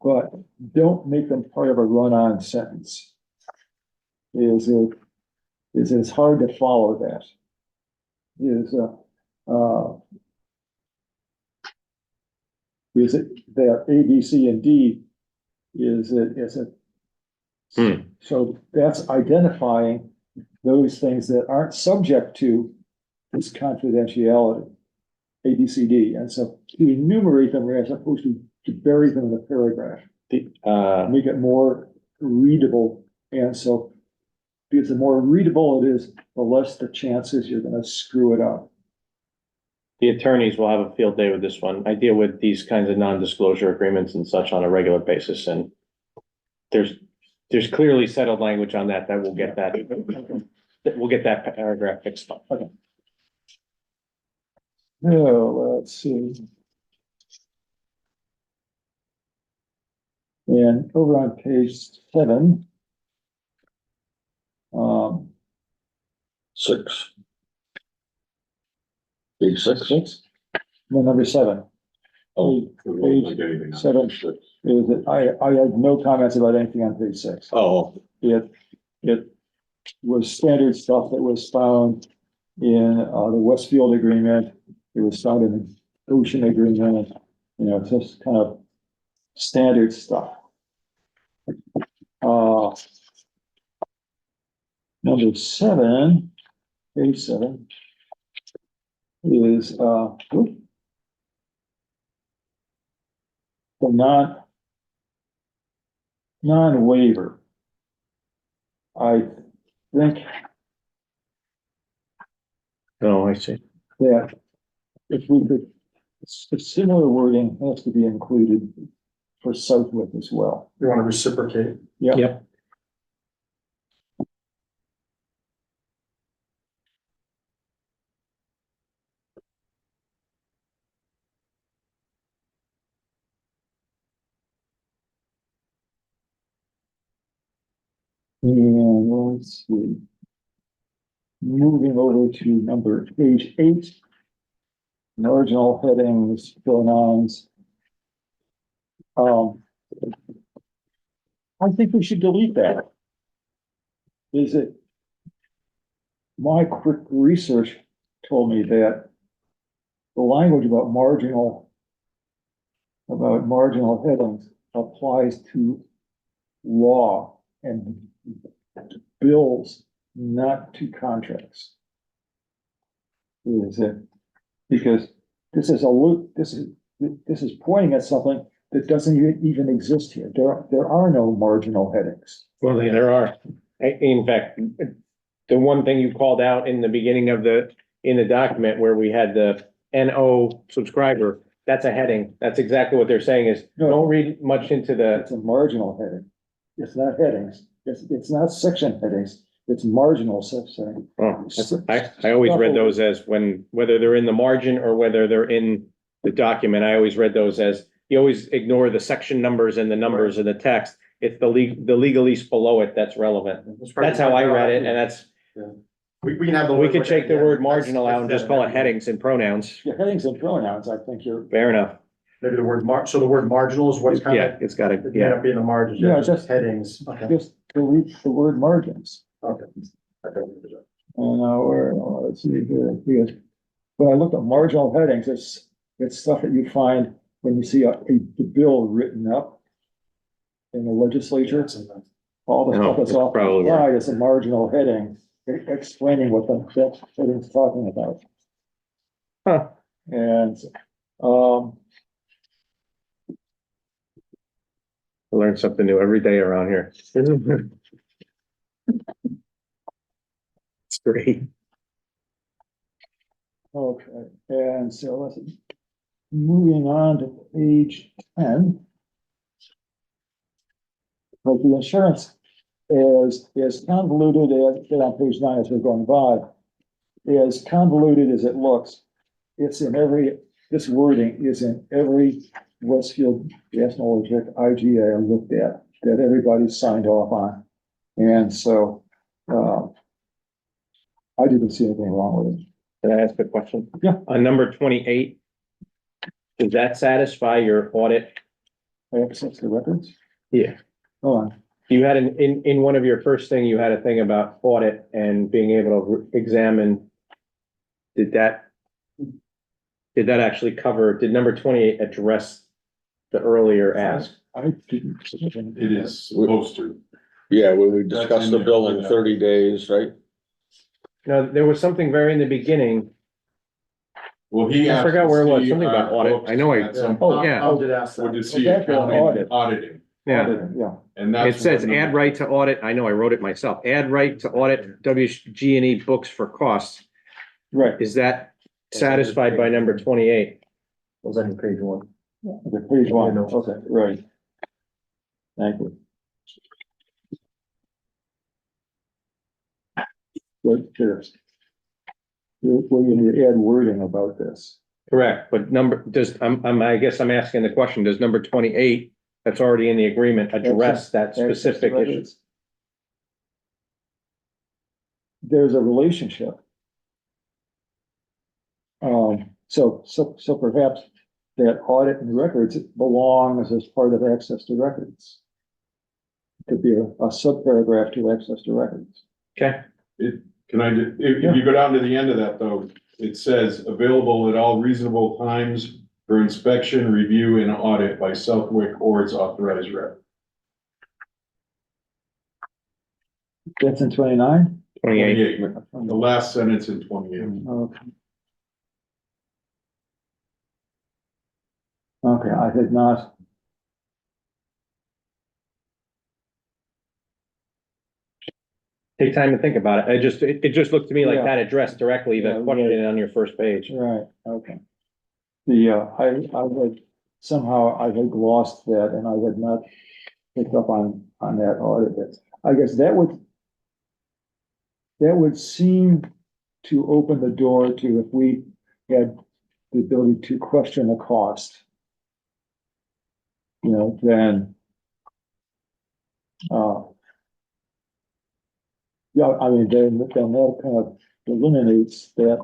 but don't make them part of a run-on sentence. It's hard to follow that. Is it that A, B, C, and D? Is it Hmm. So that's identifying those things that aren't subject to this confidentiality, A, B, C, D. And so to enumerate them, we're supposed to bury them in a paragraph, make it more readable. And so, because the more readable it is, the less the chances you're gonna screw it up. the attorneys will have a field day with this one. I deal with these kinds of non-disclosure agreements and such on a regular basis, and there's clearly settled language on that will get that paragraph fixed up. Now, let's see. And over on page 7. Six. Page six. No, number 7. Oh. Page 7 is that I have no comments about anything on page 6. Oh, It was standard stuff that was found in the Westfield agreement. It was found in the Ocean agreement, it's just kind of standard stuff. Number 7, page 7 is the non-waiver. I think Oh, I see. that if we could, similar wording has to be included for Southwick as well. You want to reciprocate? Yeah. Yep. And let's see. Moving over to number page 8. Marginal headings, pronouns. I think we should delete that. Is it? My quick research told me that the language about marginal headings applies to law and bills, not to contracts. Is it? Because this is pointing at something that doesn't even exist here. There are no marginal headings. Well, there are. In fact, the one thing you called out in the beginning of in the document where we had the NO subscriber, that's a heading. That's exactly what they're saying is, don't read much into It's a marginal heading. It's not headings. It's not section headings. It's marginal section. I always read those as whether they're in the margin or whether they're in the document, I always read those as, you always ignore the section numbers and the numbers in the text. It's the legalese below it that's relevant. That's how I read it, and that's, We can have the. we could take the word marginal out and just call it headings and pronouns. Yeah, headings and pronouns, I think you're. Fair enough. Maybe the word so the word marginal is what's kind Yeah, of, it's gotta, it may not be in the margins, Yeah, just just- headings. Okay. Just delete the word margins. Okay. And let's see here, because when I look at marginal headings, it's stuff that you find when you see the bill written up in the legislature. All the No, stuff that's it's often probably where- applied as a marginal heading, explaining what that heading's talking about. Huh. And, I learn something new every day around here. It's great. okay, and so let's, moving on to page 10. But the insurance is convoluted as, on page 9 as we're going by, as convoluted as it looks. It's in this wording is in every Westfield Gas and Electric IGA I looked at, that everybody signed off on. And so, I didn't see anything wrong with it. Can I ask a question? Yeah. On number 28, does that satisfy your audit? Access to records? Yeah. Hold on. You had in one of your first thing, you had a thing about audit and being able to examine. Did that actually cover, did number 28 address the earlier ask? I didn't. It is supposed to. Yeah, when we discussed the bill in 30 days, right? Now, there was something very in the beginning. Well, he I asked. forgot to where it was, see something about our audit. books I know I- at some Oh, point. yeah. Tom did ask that. Would you see Well, that's an accounting audit. auditing? Yeah, Yeah, And it that's. says what add number- right to audit. I know, I wrote it myself. Add right to audit WG&E books for costs. right, Is that satisfied by number 28? Was that in page one? the page one, okay, right. Thank you. Good, sure. We're going to add wording about this. Correct, but I guess I'm asking the question, does number 28, that's already in the agreement, address that specific issue? There's a relationship. So perhaps that audit and records belongs as part of access to records. Could be a subparagraph to access to records. Okay, Can I, if you go down to the end of that though, it says available at all reasonable times for inspection, review and audit by Southwick or its authorized rep. That's in 29? 28. 28, the last sentence in 28. Okay. Okay, I did not. Take time to think about it. It just looked to me like Yeah. that addressed directly the Yeah, question on your first page. Right, okay. I had glossed that and I had not picked up on that audit. I guess that would seem to open the door to if we had the ability to question the cost. Then, yeah, I mean, then that kind of eliminates that,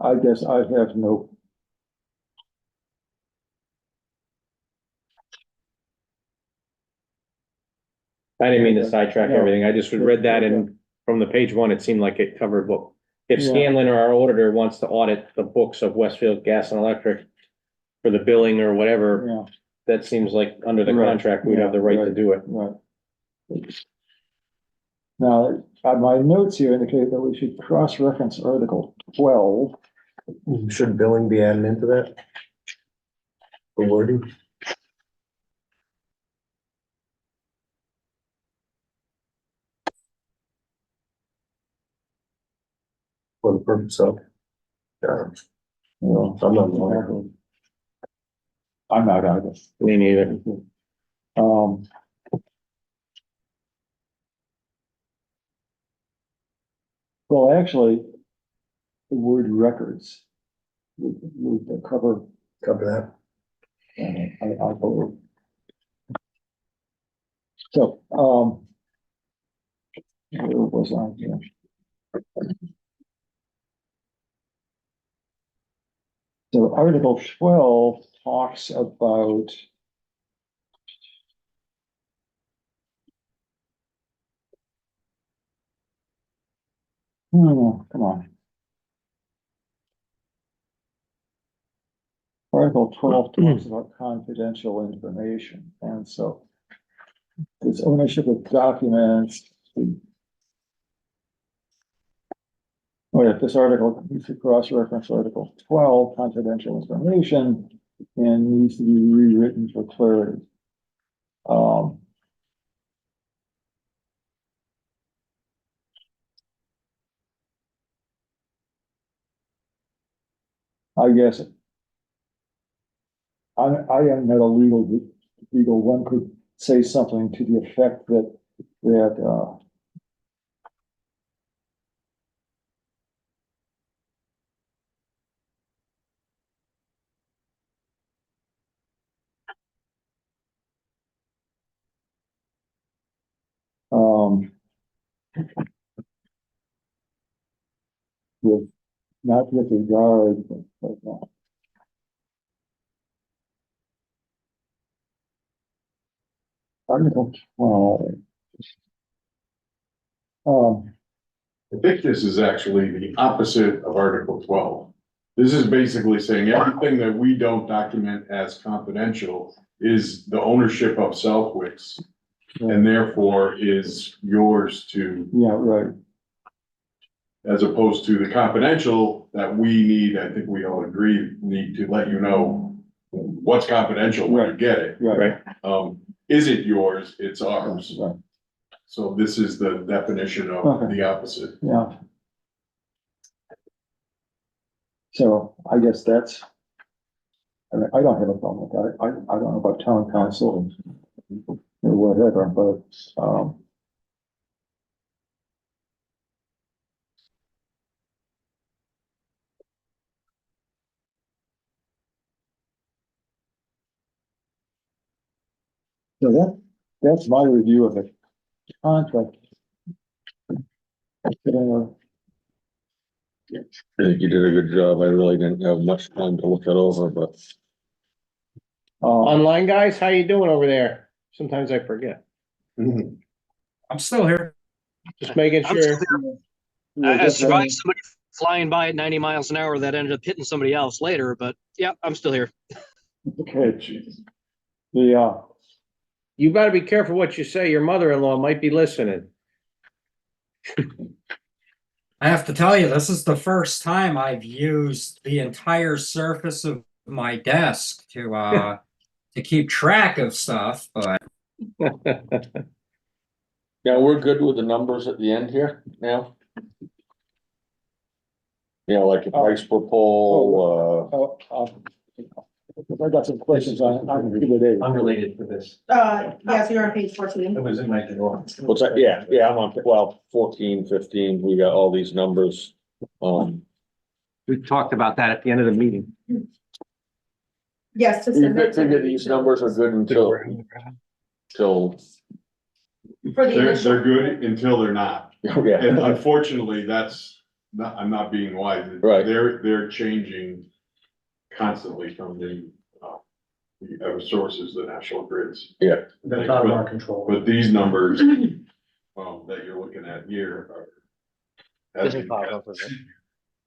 I guess I have no. I didn't mean to sidetrack No. everything. I just read that and from the page one, it seemed like it covered what. If Yeah. Scanlon or our auditor wants to audit the books of Westfield Gas and Electric for the billing or whatever, Yeah, that seems like under the Right. contract, we'd have the right to do it. right. Now, my notes here indicate that we should cross-reference Article 12. Should billing be added into that? The wording? For the purpose of. Well, I'm not lawyer. I'm not either. Me neither. Well, actually, the word records would cover, Cover I believe. So, where was I here? So Article 12 talks about come on. Article 12 talks about confidential information, and so this ownership of documents. Oh yeah, this article needs to cross-reference Article 12, confidential information, and needs to be rewritten for clarity. I guess I am not a legal, one could say something to the effect that, with, not with regard, but Article 12. I think this is actually the opposite of Article 12. This is basically saying everything that we don't document as confidential is the ownership of Southwick's. And therefore is yours to, Yeah, right. as opposed to the confidential that we need, I think we all agree, need to let you know what's confidential when you get it. Right. Is it yours? It's ours. Right. So this is the definition of Okay. the opposite. Yeah. So I guess that's, I mean, I don't have a problem with that. I don't know about town council or whatever, but, so that's my review of the contract. I think you did a good job. I really didn't have much time to look it over, but Online guys, how you doing over there? Sometimes I forget. I'm still here. Just making I'm sure. still there. I survived somebody flying by at 90 miles an hour that ended up hitting somebody else later, but yeah, I'm still here. Okay, the, You better be careful what you say. Your mother-in-law might be listening. I have to tell you, this is the first time I've used the entire surface of my desk to keep track of stuff, but yeah, we're good with the numbers at the end here now. You know, like a price per poll, I got some questions on exhibit A. Unrelated to this. Yes, you're on page 14. It was in my drawer. what's that? Yeah, I'm on 12, 14, 15. We got all these numbers. We talked about that at the end of the meeting. Yes, to You submit. to figure the these numbers are good until For the They're initial. good until they're not. And yeah, unfortunately, that's not, I'm not being wise. Right. They're changing constantly from the other sources, the national grids. That's out of our control. But these numbers, that you're looking at here are. Doesn't pop up, is it?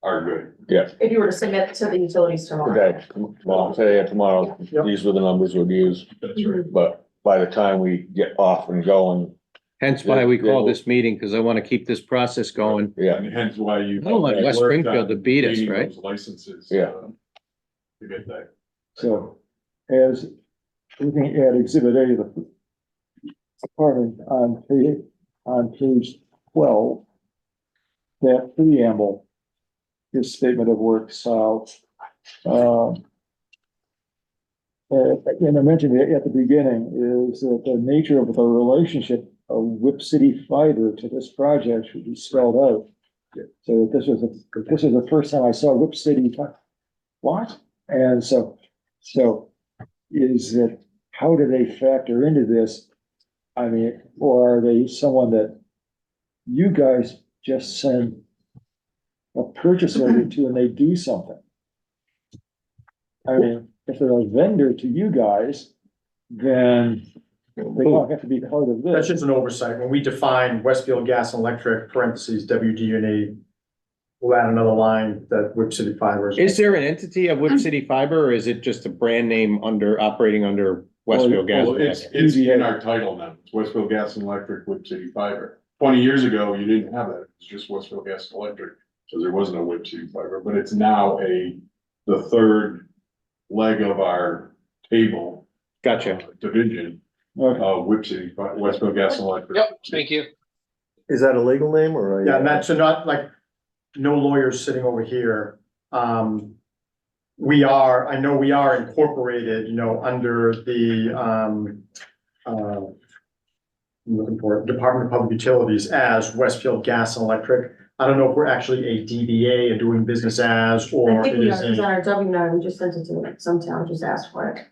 Are good. If you were to submit to the utilities tomorrow. today, well, today and tomorrow, Yep. these were the numbers we'd use, That's right. but by the time we get off and going, Hence why we called this meeting, because I want to keep this process going. yeah, And hence why you. I don't want West worked Springfield to on beat us, gaining right? those Licenses. Yeah. To get that. So as looking at exhibit A, the apartment on page 12, that preamble, this statement of work south. And I mentioned it at the beginning is that the nature of the relationship of Whip City Fiber to this project should be spelled out. So this was the first time I saw Whip City. What? And so is it, how do they factor into this? I mean, or are they someone that you guys just send a purchase order to and they do something? I mean, if they're a vendor to you guys, then they don't have to be part of That's this. just an oversight. When we define Westfield Gas and Electric, parentheses, WD&E, we'll add another line that Whip City Fiber Is there an entity of Whip City Fiber, or is it just a brand name operating under Westfield Gas? Well, it's in our title now. It's Westfield Gas and Electric, Whip City Fiber. 20 years ago, you didn't have that. It's just Westfield Gas and Electric. So there wasn't a Whip City Fiber, but it's now the third leg of our table. Gotcha. Division, Okay. Whip City, Westfield Gas and Electric. Yep, thank you. Is that a legal name or? Yeah, and that's not like, no lawyers sitting over here. I know we are incorporated, under the, I'm looking for it, Department of Public Utilities as Westfield Gas and Electric. I don't know if we're actually a DBA, a doing business as, I or think it we is are, because on a, our W9, we just sent it to some town, just asked for it.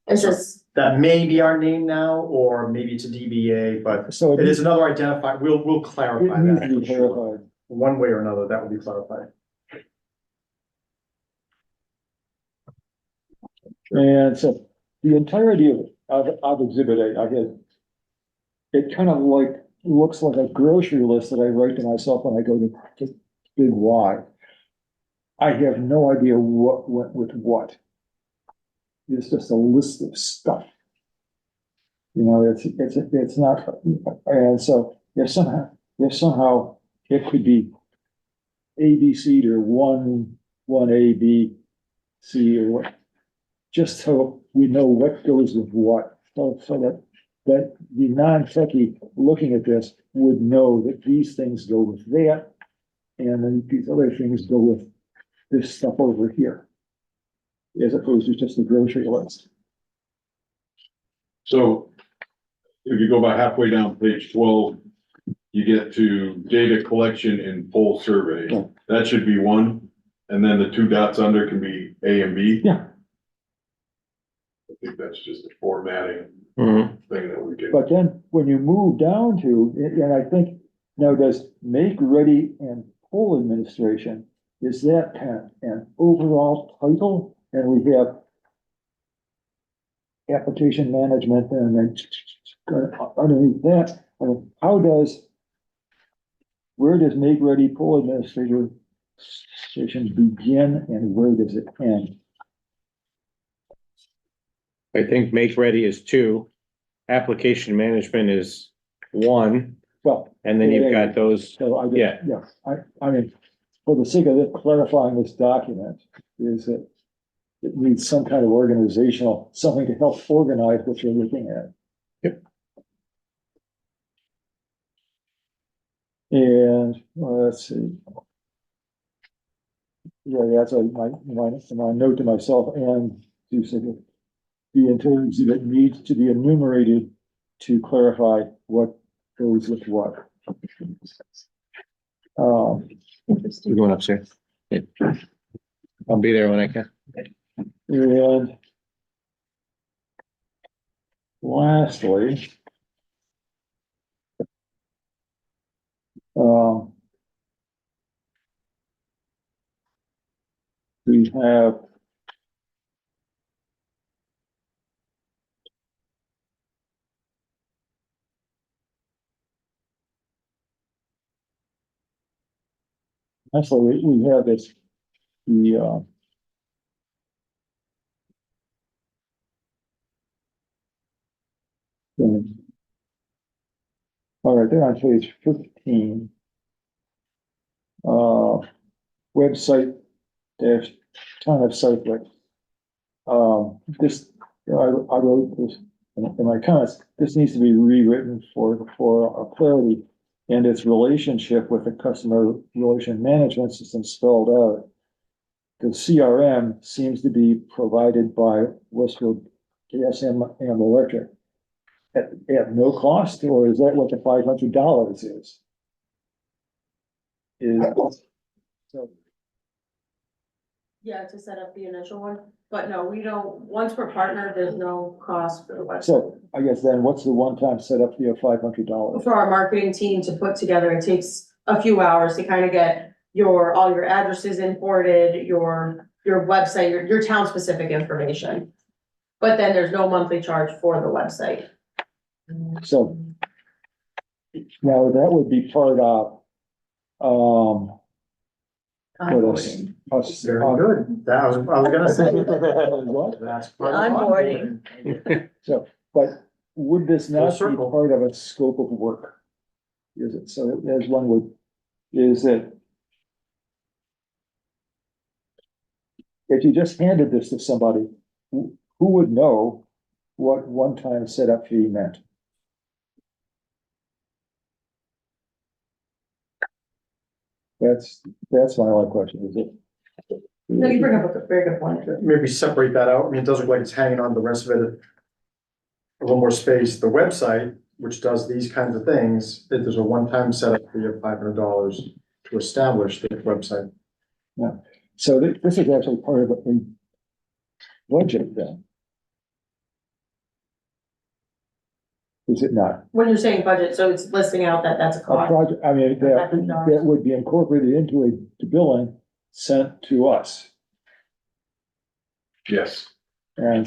It says, that may be our name now, or maybe it's a DBA, but So it is another identifier. We'll It clarify needs that. to be for sure. clarified. One way or another, that will be clarified. And so the entirety of exhibit A, it kind of looks like a grocery list that I write to myself when I go to Big Y. I have no idea what went with what. It's just a list of stuff. You know, it's not, and so if somehow it could be ABC or one A, B, C, or what, just so we know what goes with what, so that the non-techie looking at this would know that these things go with that, and then these other things go with this stuff over here, as opposed to just the grocery list. So if you go about halfway down page 12, you get to data collection and poll survey. Yeah. That should be one, and then the two dots under can be A and B. Yeah. I think that's just a formatting Mhm. thing that we can. But then when you move down to, and I think, now does make ready and poll administration, is that kind of an overall title? And we have application management and then underneath that, I mean, where does make ready poll administration begin and where does it end? I think make ready is 2, application management is 1, Well, and then you've got those, so I, yeah. I mean, for the sake of it, clarifying this document is that it needs some kind of organizational, something to help organize what you're looking at. Yep. And, let's see. Yeah, that's my note to myself, and you said that the intelligence that needs to be enumerated to clarify what goes with what. You're going upstairs. Yeah. I'll be there when I can. And lastly, we have actually, we have this, the, all right, they're on page 15. Website dash ton of site links. This, you know, I wrote this in my comments, this needs to be rewritten for clarity and its relationship with the customer relation management system spelled out. The CRM seems to be provided by Westfield Gas and Electric at no cost, or is that what the $500 is? So, Yeah, to set up the initial one, but no, we don't, once we're partnered, there's no cost for the website. so I guess then what's the one-time setup fee of $500? For our marketing team to put together, it takes a few hours to kind of get all your addresses imported, your website, your town specific information. But then there's no monthly charge for the website. So now that would be part of, for us. Very good. That was, I was gonna say. What? That's part of Onboarding. So, but would this Full not be circle. part of a scope of work? Is it, so as one would, is it? If you just handed this to somebody, who would know what one-time setup fee meant? That's my only question, is it? No, you bring up a very good point. Maybe separate that out. I mean, it does look like it's hanging on the rest of it. A little more space. The website, which does these kinds of things, if there's a one-time setup fee of $500 to establish the website. So this is actually part of a budget then. Is it not? When you're saying budget, so it's listing out that that's a A cost. project, I mean, that would be incorporated into a billing sent to us. Yes. And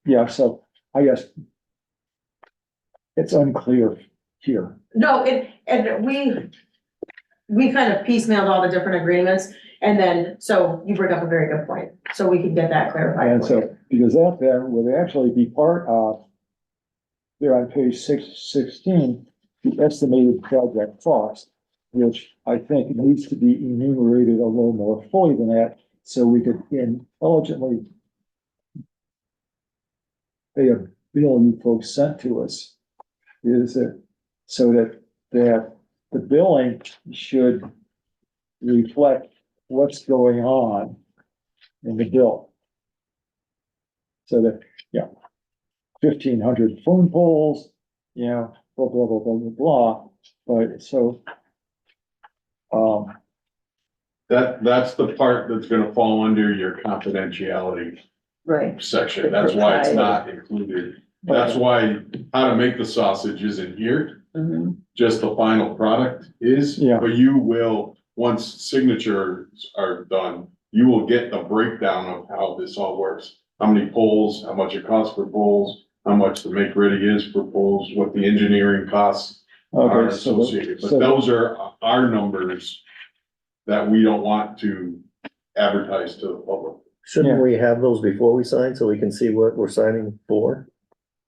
yeah, so I guess it's unclear here. No, and we kind of piecemealed all the different agreements. And then, so you bring up a very good point. So we can get that clarified. And for you. so, because that then would actually be part of, there on page 616, the estimated project cost, which I think needs to be enumerated a little more fully than that, so we could intelligently pay a bill you folks sent to us. Is it, so that the billing should reflect what's going on in the bill. So that, 1,500 phone poles, blah, blah, blah, blah, blah, blah, but so. That's the part that's gonna fall under your confidentiality Right. section. That's why it's not included. That's why how to make the sausage isn't here. Mhm. Just the final product is. Yeah. But you will, once signatures are done, you will get the breakdown of how this all works. How many poles, how much it costs per poles, how much the make ready is per poles, what the engineering costs are Okay, so, associated. But those are our numbers that we don't want to advertise to the public. Shouldn't Yeah. we have those before we sign so we can see what we're signing for?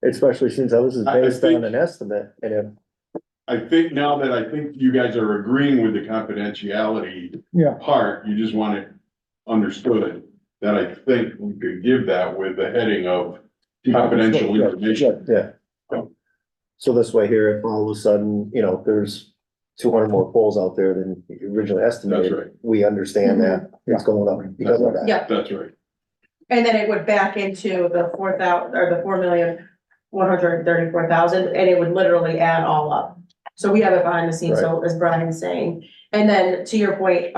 Especially since this is I based think- on an estimate and if, I think now that I think you guys are agreeing with the confidentiality yeah, part, you just want it understood. That I think we could give that with the heading of confidential Yeah, information. yeah. So this way here, if all of a sudden, there's 200 more poles out there than originally That's right. estimated, we understand that it's going up because of that. Yeah, That's right. and then it would back into the 4,000, or the 4,134,000, and it would literally add all up. So we have it behind the scenes, so as Brian's saying, and then to your point,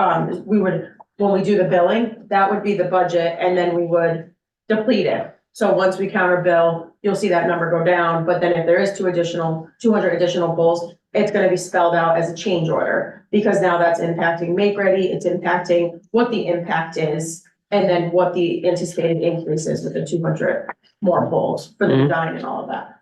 we would, when we do the billing, that would be the budget, and then we would deplete it. So once we counter bill, you'll see that number go down, but then if there is 200 additional polls, it's gonna be spelled out as a change order, because now that's impacting make ready, it's impacting what the impact is, and then what the anticipated increase is with the 200 more polls for the Mhm. design and all of that.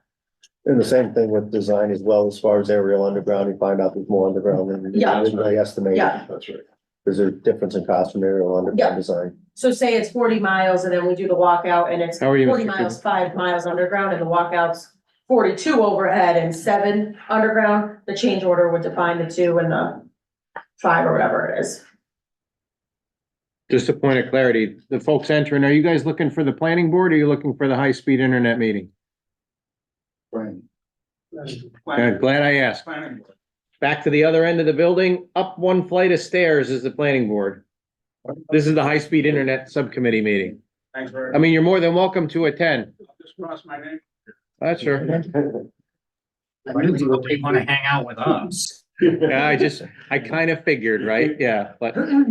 And the same thing with design as well, as far as aerial underground, you find out there's more underground than Yeah. originally estimated. Yeah. That's right. There's a difference in cost from aerial Yeah. underground design. So say it's 40 miles and then we do the walkout and it's How are you, 40 Mr. miles, 5 miles underground and the walkout's 42 overhead and 7 underground, the change order would define the 2 and the 5 or whatever it is. Just a point of clarity, the folks entering, are you guys looking for the planning board or are you looking for the high-speed internet meeting? Glad I asked. Back to the other end of the building, up one flight of stairs is the planning board. This is the high-speed internet subcommittee meeting. Thanks very I mean, you're more than welcome to attend. Just cross my name. That's sure. They wanna hang out with us. Yeah, I kind of figured, right? Yeah, but. I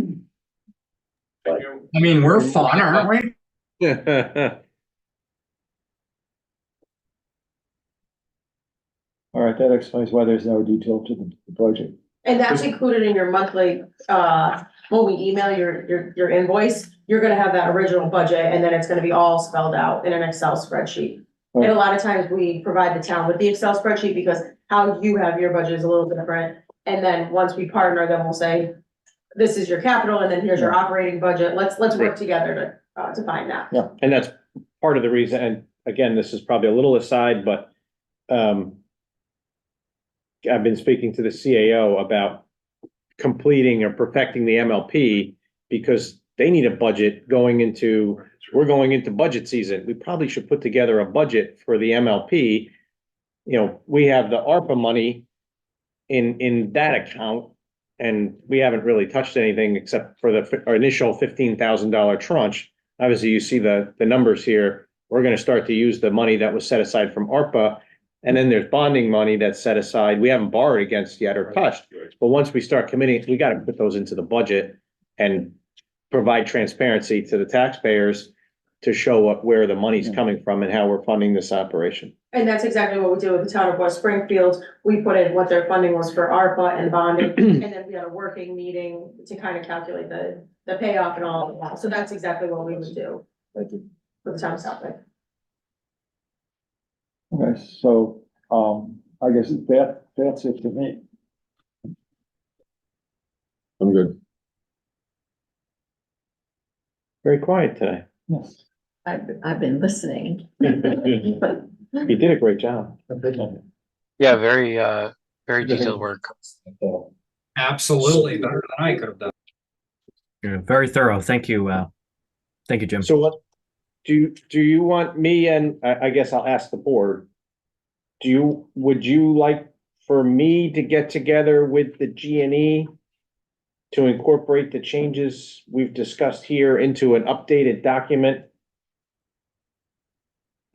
mean, we're fun, aren't we? all right, that explains why there's no detail to the budget. And that's included in your monthly, when we email your invoice, you're gonna have that original budget and then it's gonna be all spelled out in an Excel spreadsheet. And a lot of times we provide the town with the Excel spreadsheet because how you have your budget is a little different. And then once we partner, then we'll say, this is your capital and then here's your operating budget. Let's work together to find that. And that's part of the reason, and again, this is probably a little aside, but, I've been speaking to the CAO about completing or perfecting the MLP because they need a budget going into, we're going into budget season. We probably should put together a budget for the MLP. You know, we have the ARPA money in that account, and we haven't really touched anything except for our initial $15,000 tranche. Obviously, you see the numbers here. We're gonna start to use the money that was set aside from ARPA. And then there's bonding money that's set aside. We haven't borrowed against yet or touched. But once we start committing, we gotta put those into the budget and provide transparency to the taxpayers to show where the money's coming from and how we're funding this operation. And that's exactly what we do with the town of West Springfield. We put in what their funding was for ARPA and bonding, and then we had a working meeting to kind of calculate the payoff and all of that. So that's exactly what we would do for the town of Southwick. Okay, so, I guess that's it to me. I'm good. Very quiet today. Yes. I've been listening. You did a great job. Yeah, very detailed work. Absolutely better than I could have done. Yeah, very thorough. Thank you. Thank you, Jim. So what, do you want me, and I guess I'll ask the board. Would you like for me to get together with the G and E to incorporate the changes we've discussed here into an updated document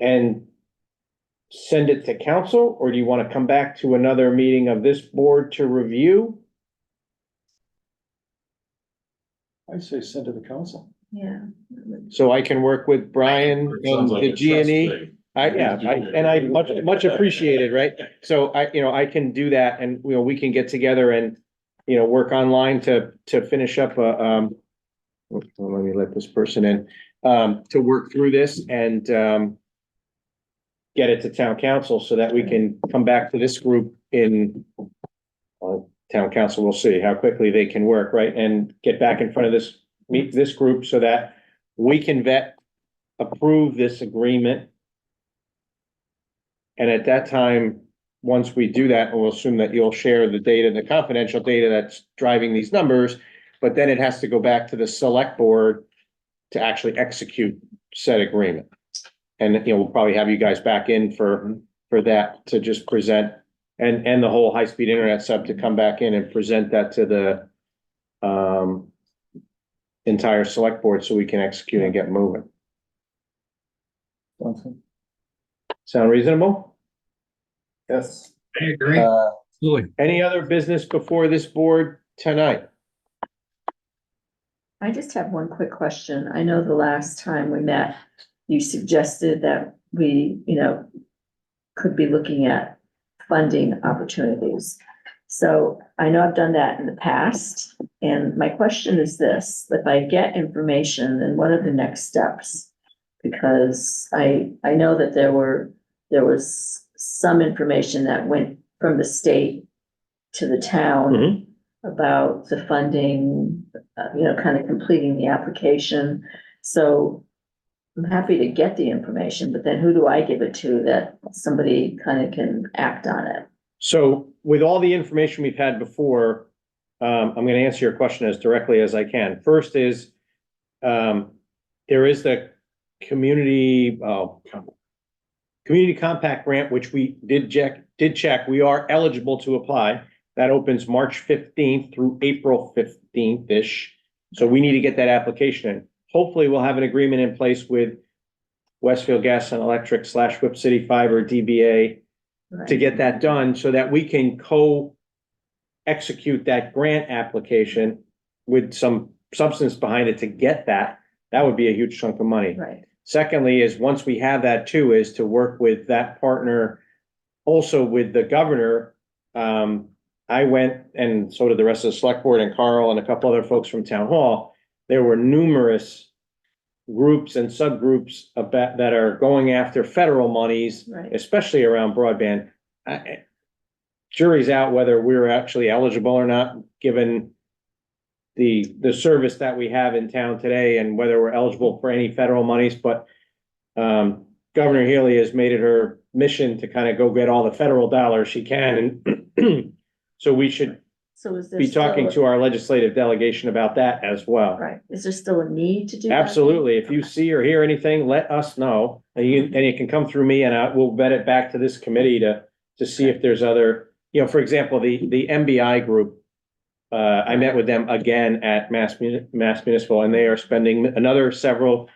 and send it to council, or do you want to come back to another meeting of this board to review? I'd say send to the council. Yeah. So I can work with Brian and Sounds like the a G and E. trust thing. I much appreciated, right? So I can do that, and, we can get together and, work online to finish up let me let this person in, to work through this and, get it to town council so that we can come back to this group in, town council, we'll see how quickly they can work, right? And get back in front of meet this group so that we can approve this agreement. And at that time, once we do that, we'll assume that you'll share the data, the confidential data that's driving these numbers, but then it has to go back to the select board to actually execute said agreement. And, we'll probably have you guys back in for that to just present, and the whole high-speed internet sub to come back in and present that to the entire select board so we can execute and get moving. Sound reasonable? Yes. I agree. Absolutely. Any other business before this board tonight? I just have one quick question. I know the last time we met, you suggested that we, could be looking at funding opportunities. So I know I've done that in the past, and my question is this: if I get information, then what are the next steps? Because I know that there was some information that went from the state to the town about the funding, kind of completing the application. So I'm happy to get the information, but then who do I give it to that somebody kind of can act on it? So with all the information we've had before, I'm gonna answer your question as directly as I can. First is, there is the community compact grant, which we did check. We are eligible to apply. That opens March 15th through April 15th-ish. So we need to get that application in. Hopefully we'll have an agreement in place with Westfield Gas and Electric / Whip City Fiber, DBA, to get that done so that we can execute that grant application with some substance behind it to get that. That would be a huge chunk of money. Right. Secondly is, once we have that too, is to work with that partner, also with the governor. I went, and so did the rest of the select board, and Carl and a couple other folks from town hall. There were numerous groups and subgroups that are going after federal monies, Right. especially around broadband. Jury's out whether we're actually eligible or not, given the service that we have in town today, and whether we're eligible for any federal monies. But Governor Healy has made it her mission to kind of go get all the federal dollars she can, and so we should So is there be talking still to our legislative delegation about that as well. Right, is there still a need to do that? Absolutely. If you see or hear anything, let us know. And it can come through me, and we'll vet it back to this committee to see if there's other, for example, the MBI group. I met with them again at Mass Municipal, and they are spending another several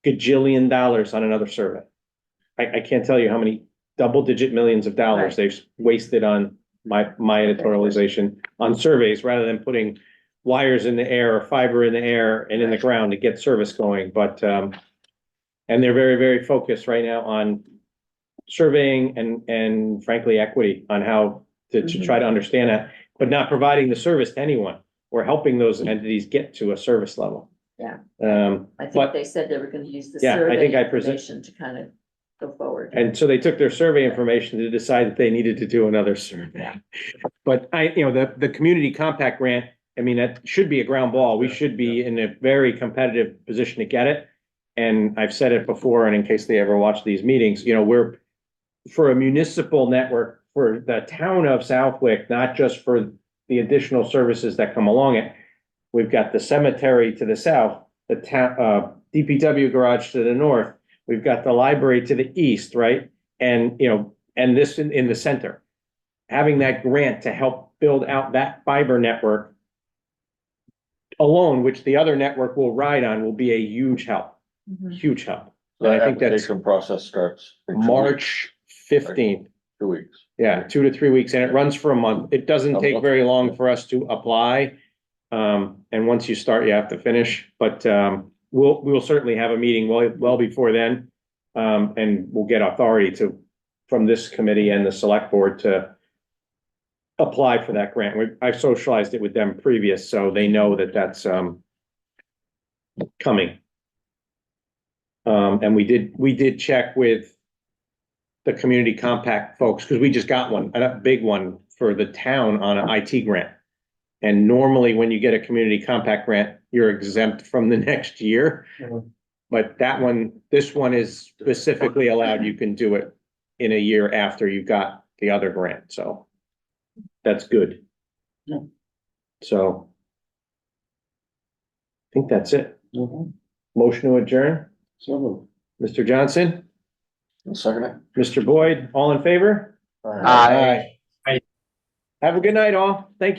gajillion dollars on another survey. I can't tell you how many double-digit millions of dollars they've wasted on my editorialization on surveys, rather than putting wires in the air or fiber in the air and in the ground to get service going. But, and they're very, very focused right now on surveying and frankly, equity on how to try to understand that, but not providing the service to anyone or helping those entities get to a service level. Yeah. I But, think they said they were gonna use the Yeah, I survey think I information to kind of go forward. and so they took their survey information to decide that they needed to do another survey. But the community compact grant I mean, that should be a ground ball. We should be in a very competitive position to get it. And I've said it before, and in case they ever watch these meetings, you know, we're for a municipal network for the town of Southwick, not just for the additional services that come along it. We've got the cemetery to the south, the town, DPW garage to the north. We've got the library to the east, right? And, you know, and this in the center. Having that grant to help build out that fiber network alone, which the other network will ride on, will be a huge help, huge help. And I That think that's application process starts in 2 weeks, March 15th. 2 weeks. Yeah, 2 to 3 weeks, and it runs for a month. It doesn't A take month. very long for us to apply. And once you start, you have to finish, but, we'll certainly have a meeting well before then. And we'll get authority from this committee and the select board to apply for that grant. I've socialized it with them previous, so they know that that's, coming. And we did check with the community compact folks, because we just got one, a big one for the town on an IT grant. And normally when you get a community compact grant, you're exempt from the next year. But this one is specifically allowed, you can do it in a year after you got the other grant, so that's good. Yeah. So I think that's it. Motion to adjourn, So. Mr. Johnson, Second it. Mr. Boyd, all in favor? All right. Aye. Have a good night, all. Thank you.